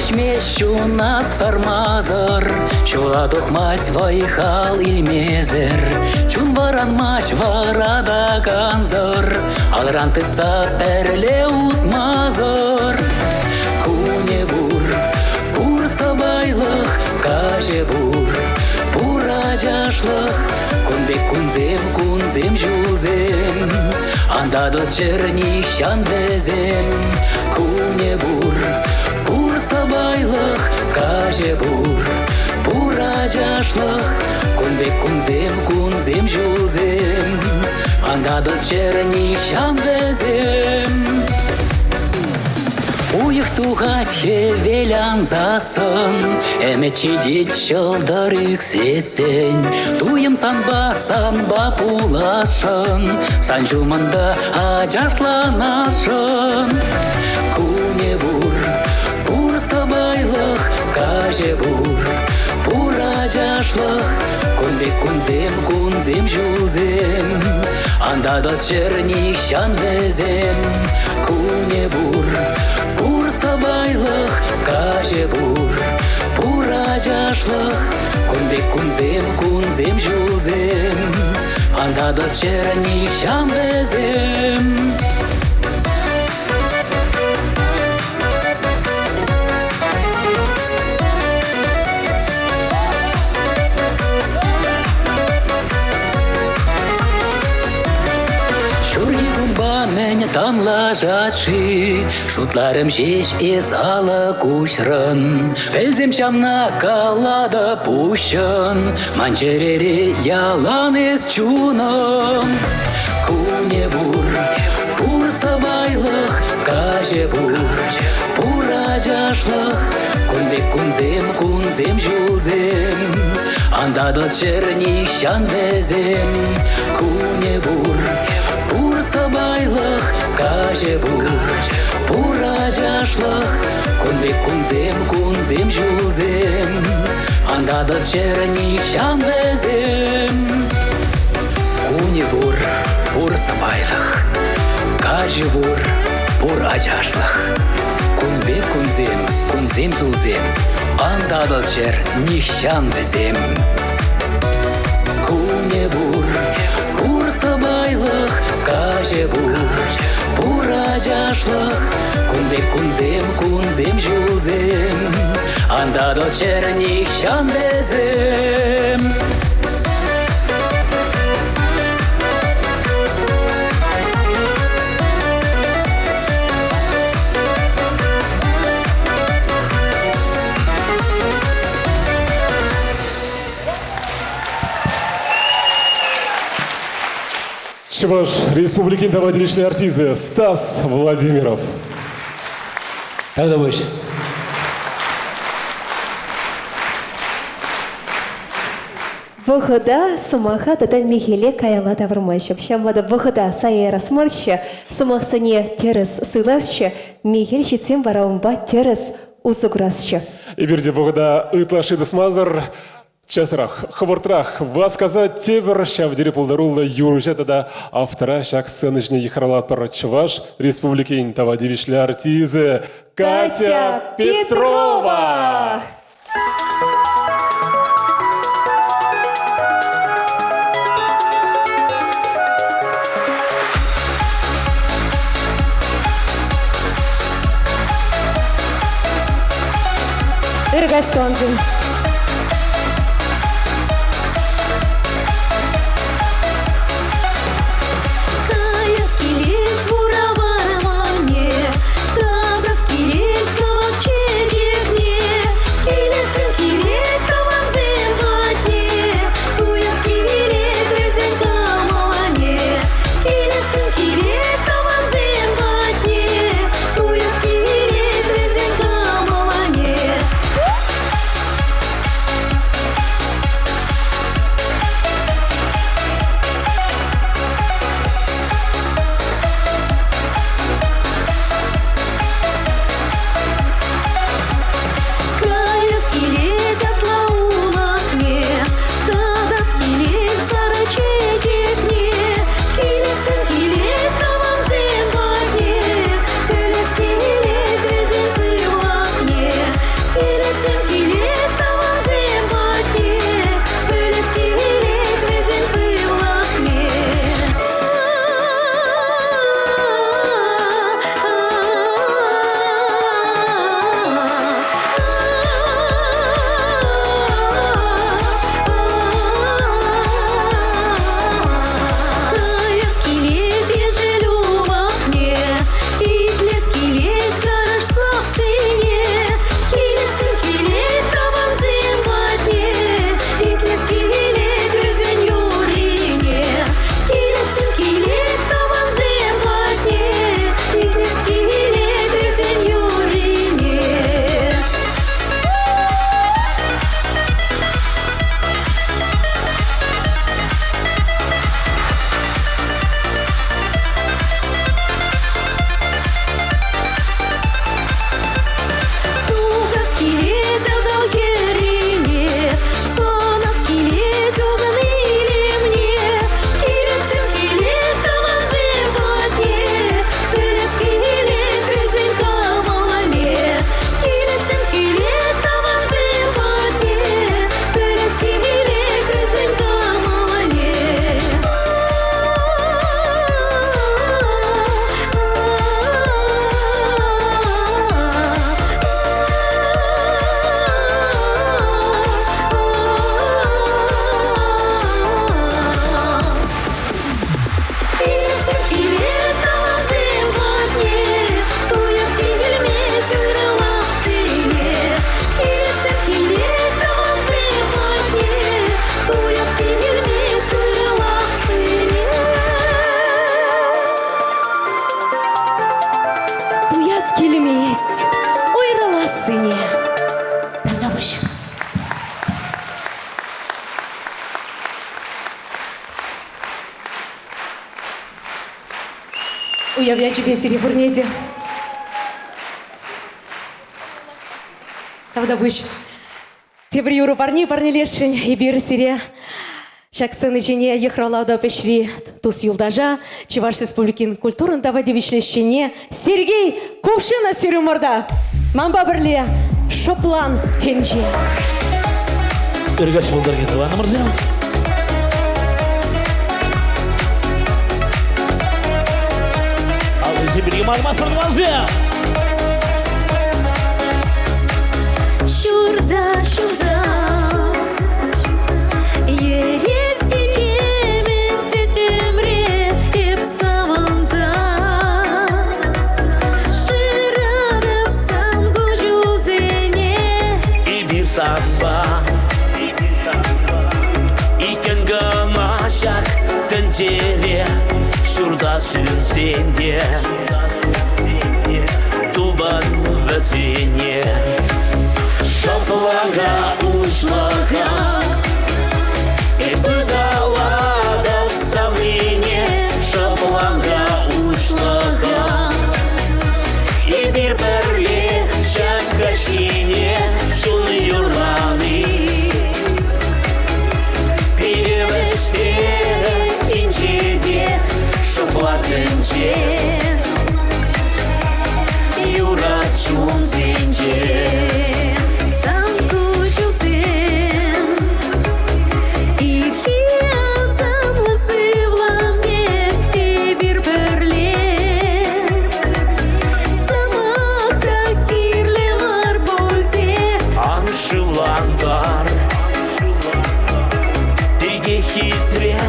Speaker 15: Ешмеш чунат сармазыр, чула тухмась вайхал илмезер. Чун варан мач варада канзыр, алран тыца перле утмазыр. Куне бур сабайлық, каже бур ажашлық. Кунбек кунзем жулзем, андадыл чернищан везем. Куне бур сабайлық, каже бур ажашлық. Кунбек кунзем жулзем, андадыл чернищан везем. Уйық туғат хевелян засын, әмет дет жылдар үксесен. Туйым санба пулашын, сан жумында ажартланашын. Куне бур сабайлық, каже бур ажашлық. Кунбек кунзем жулзем, андадыл чернищан везем. Куне бур сабайлық, каже бур ажашлық. Кунбек кунзем жулзем, андадыл чернищан везем. Танлажачы, шутларым жеш ес ала кушрын. Элзем шамна калада пущын, манчерере ялан ес чунын. Куне бур сабайлық, каже бур ажашлық. Кунбек кунзем жулзем, андадыл чернищан везем. Куне бур сабайлық, каже бур ажашлық. Кунбек кунзем жулзем, андадыл чернищан везем. Куне бур сабайлық, каже бур ажашлық. Кунбек кунзем жулзем, андадыл чернищан везем. Куне бур сабайлық, каже бур ажашлық. Кунбек кунзем жулзем, андадыл чернищан везем.
Speaker 3: Чуваш Республикин давадилищный артизы Стас Владимиров.
Speaker 15: Когда будешь?
Speaker 2: Вахыда сумаха тата михеле каяла таврмайшык. Шамлада вахыда сайера сморща, сумахсане терес суйласща, михель щитсем бараумба терес узуграсща.
Speaker 3: И берде вахыда ытлашиды смазыр, часырах, хабыртырах, васказа тевер шавдері пулдарулы юружеті да автора шак сценычне ехаралат пара Чуваш Республикин тавадивишлі артизы Катя Петрова.
Speaker 2: Иргаштонзин. сыне. Тогда больше. Уявляю тебе серебрнеде. Тогда больше. Тебір юру парни лешін, и бир сире. Шаксын içine ехралауда пешри тус юлдажа, Чуваш Республикин культурын давадевишлешіне Сергей Кувшина сюрюморда. Мамба бірле Шоплан тенже.
Speaker 4: Үргаш болдар кетіп, аны мұрза. Ал өзі бірге мағымас мұрза.
Speaker 11: Şurada şurada Yeret gecemin tetemre hep savanda Şıradıpsam gücüzene
Speaker 4: И bir samba İken gamaşak tencere Şurada sürsenде Tuban ve sene Шопланға ушлаға И пыдала да в савлине Шопланға ушлаға И бір-бірле шакашине Шуны юраны Перевештері инчеде Шоплатынче Юра чун зенче Хитре,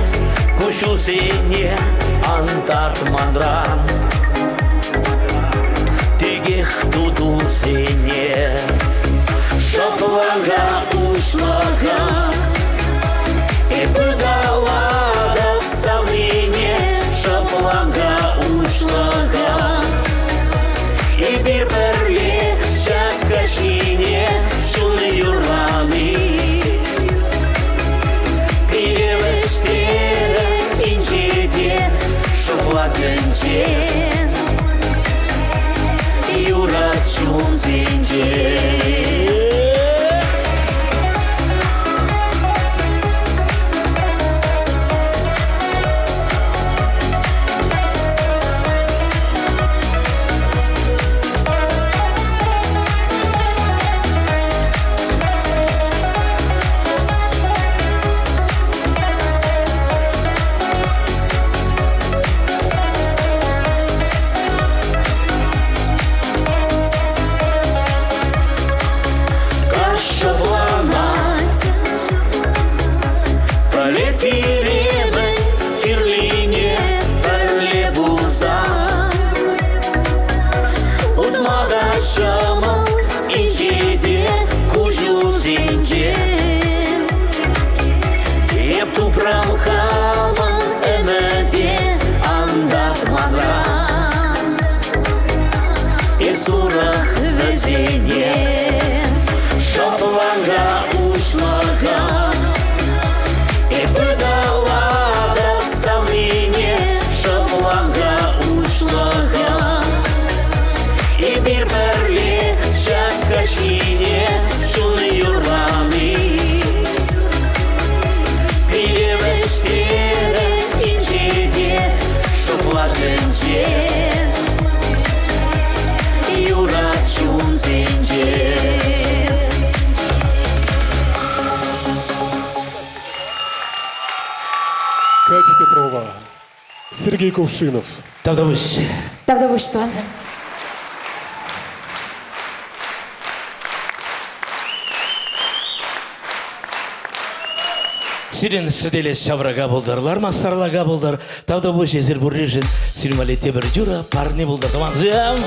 Speaker 4: кушу сене, антарт мандран. Тегех туду сене, шопланға ушлаға. И пыдала да в савлине, шопланға ушлаға. И бір-бірле шакашине, шуны юраны. Шоплатынче Юра чун зенче Шопланға ушлаға И пыдала да в савлине Шопланға ушлаға И бір-бірле шакашине Шуны юраны Перевештері инчеде Шоплатынче Юра чун зенче
Speaker 3: Катя Петрова, Сергей Кувшинов.
Speaker 4: Тавдавыш.
Speaker 2: Тавдавыш туанды.
Speaker 4: Сирен шеделе шаврага болдарлар, масарлага болдар. Тавдавыш езір бұррежін. Сирмалете бір жура, парне болдар. Таманзым.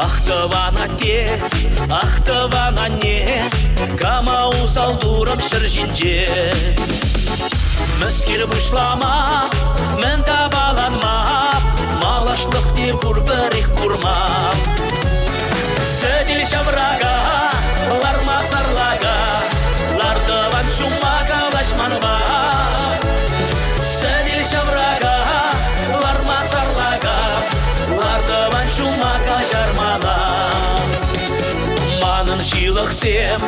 Speaker 4: Ақтывана те, ақтывана не, кама усалдурым шыржинже. Мүскел бұшлама, мен табаланма, малашлық не бұрбірік құрма. Сөдел шаврага, ларма сарлага, лардыван шумака лашманба. Сөдел шаврага, ларма сарлага, лардыван шумака жармана. Манын шилық сем,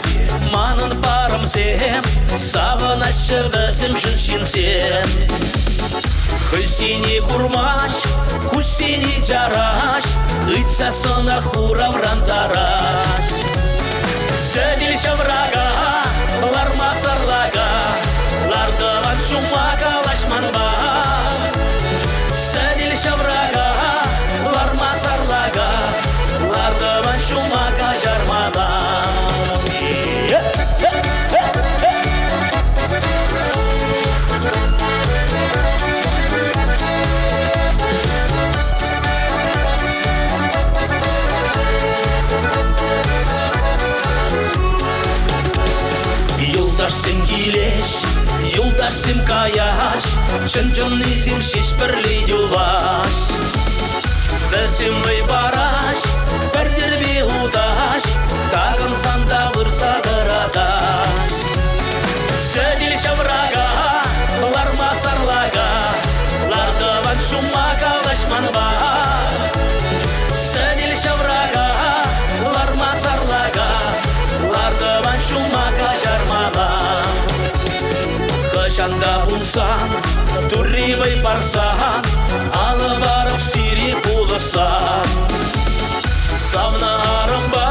Speaker 4: манын парым сем, савына шывызым жыншин сем. Хысини курмаш, хусини жараш, ыцасына хуравран тараш. Сөдел шаврага, ларма сарлага, лардыван шумака лашманба. Сөдел шаврага, ларма сарлага, лардыван шумака жармана. Юлдашсым килеш, юлдашсым каяш, чын-чыннызым шеш бірлі юлаш. Бізім бай бараш, бірдербе удаш, тағын санда вырса дырадаш. Сөдел шаврага, ларма сарлага, лардыван шумака лашманба. Сөдел шаврага, ларма сарлага, лардыван шумака жармана. Қышанда бұнсан, түррибай барсан, алы барып сири бұлысан. Савна арымба,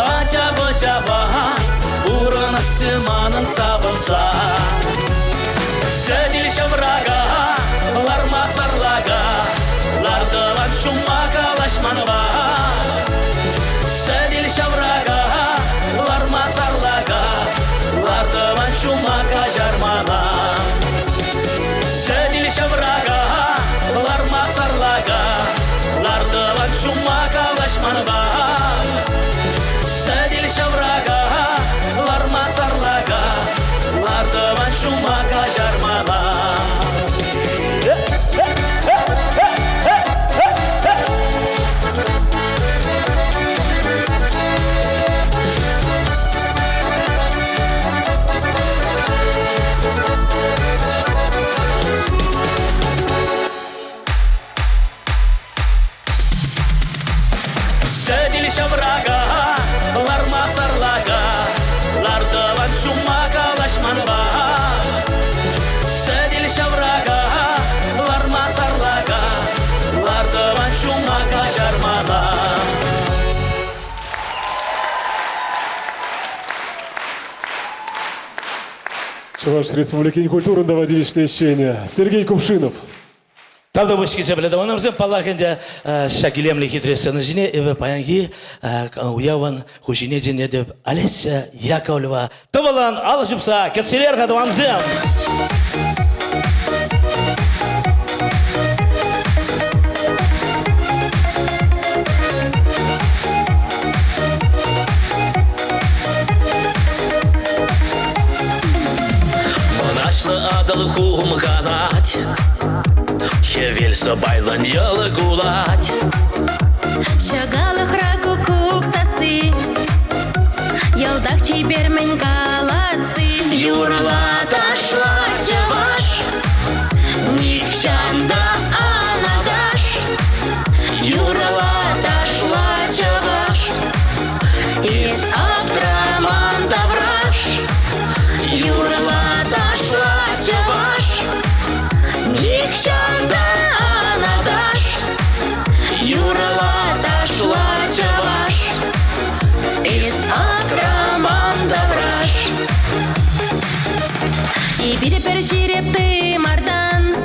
Speaker 4: ачабы-чаба, бұрын асыманын сабынсан. Сөдел шаврага, ларма сарлага, лардыван шумака лашманба. Сөдел шаврага, ларма сарлага, лардыван шумака жармана. Сөдел шаврага, ларма сарлага, лардыван шумака лашманба. Сөдел шаврага, ларма сарлага, лардыван шумака жармана. Сөдел шаврага, ларма сарлага, лардыван шумака лашманба. Сөдел шаврага, ларма сарлага, лардыван шумака жармана.
Speaker 3: Чуваш Республики культурында водилищное ищение. Сергей Кувшинов.
Speaker 16: Талда бошки жабеледаванымызым палахенде шакилемли хитресаны жіне эве паянги уяван хушине жіне деп Олеся Яковлева табалан алышыпса кетселер қадыванызым.
Speaker 4: Монашлы адал хум қанат, Хевельса байлан ялы гулать.
Speaker 11: Шагалық раку куксасы, Ялдақ чибермен қаласы.
Speaker 4: Юрла ташла чаваш, Никшанда анадаш. Юрла ташла чаваш, Из Абдраман тавраш. Юрла ташла чаваш, Никшанда анадаш. Юрла ташла чаваш, Из Абдраман тавраш.
Speaker 11: И биде перширепты мардан,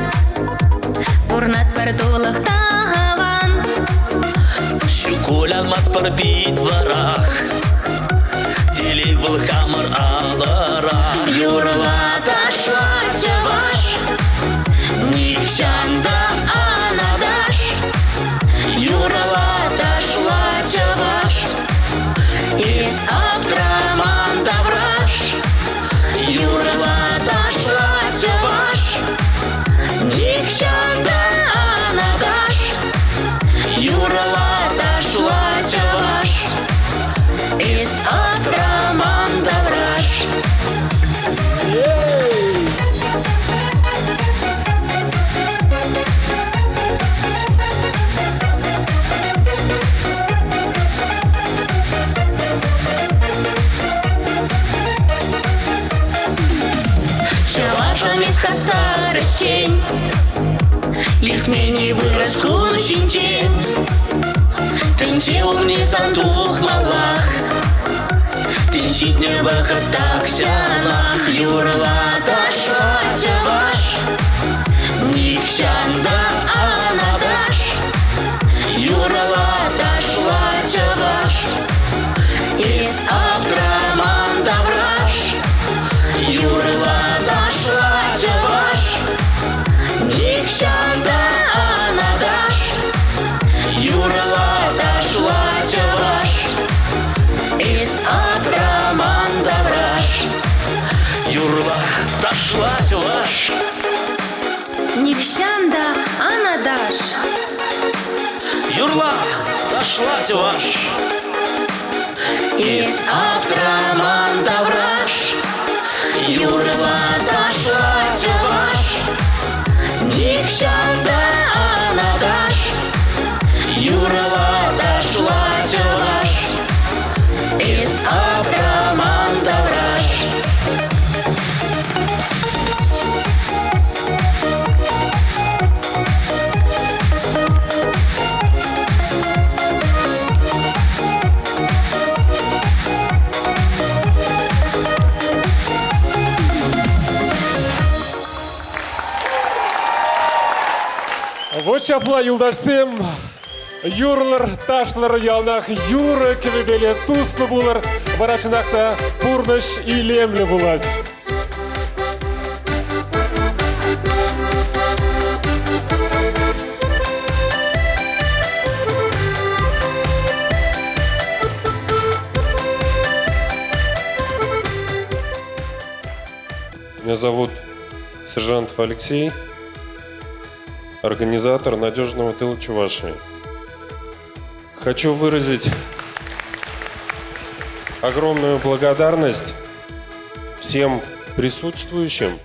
Speaker 11: Урнат пердулых таван.
Speaker 4: Шукуль алмаз парпит варах, Дели был хамар аларах. Юрла ташла чаваш, Никшанда анадаш. Юрла ташла чаваш.
Speaker 11: Мені виразку на щінчен. Тенче умнисан дух малах. Тенчит не выходах жанах. Юрла дошла чаваш. Никшанда анадаш. Юрла дошла чаваш. Из Абдраманда враж. Юрла дошла чаваш. Никшанда анадаш. Юрла дошла чаваш. Из Абдраманда враж.
Speaker 4: Юрла дошла чаваш.
Speaker 11: Никшанда анадаш.
Speaker 4: Юрла дошла чаваш.
Speaker 11: Из Абдраманда враж. Юрла дошла чаваш. Никшанда анадаш. Юрла дошла чаваш. Из Абдраманда враж.
Speaker 3: Вот шапла юлдашсем, юрлар, ташлар ялнах, юры кевебеле туслы булар, барачынақта пурныш илемлі булат.
Speaker 17: Меня зовут Сержантов Алексей, организатор надежного тыла Чувашии. Хочу выразить огромную благодарность всем присутствующим,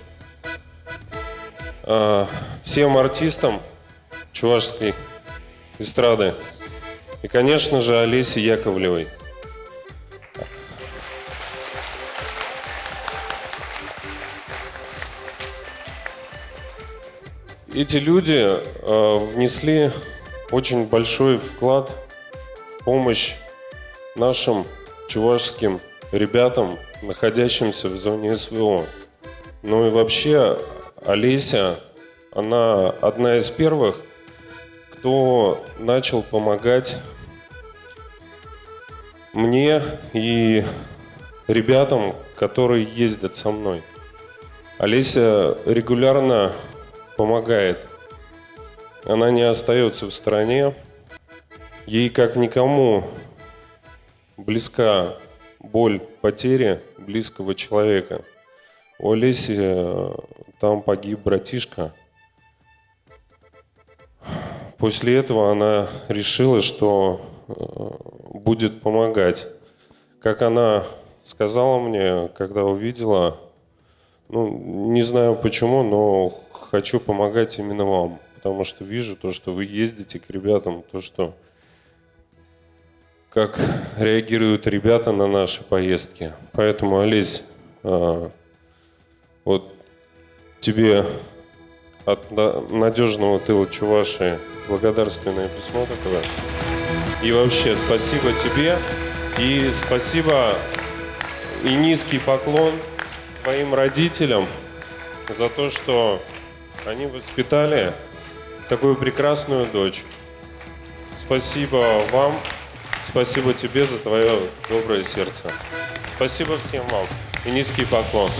Speaker 17: всем артистам чувашской эстрады и, конечно же, Олесе Яковлевой. Эти люди внесли очень большой вклад в помощь нашим чувашским ребятам, находящимся в зоне СВО. Ну и вообще Олеся, она одна из первых, кто начал помогать мне и ребятам, которые ездят со мной. Олеся регулярно помогает. Она не остается в стороне. Ей, как никому, близка боль потери близкого человека. У Олеси там погиб братишка. После этого она решила, что будет помогать. Как она сказала мне, когда увидела, ну, не знаю почему, но хочу помогать именно вам, потому что вижу то, что вы ездите к ребятам, то, что как реагируют ребята на наши поездки. Поэтому, Олесь, вот тебе от надежного тыла Чувашии благодарственное письмо такое. И вообще спасибо тебе, и спасибо и низкий поклон твоим родителям за то, что они воспитали такую прекрасную дочь. Спасибо вам, спасибо тебе за твое доброе сердце. Спасибо всем вам и низкий поклон.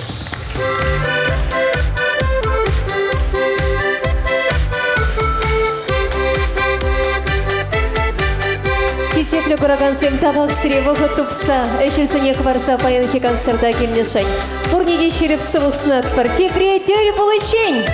Speaker 2: Кисеплю курагансем табак сиревого тупса, эшельцене кварса паянхи концерта кельнешень. Пурниде шереп сывых снат, партия приятель получень.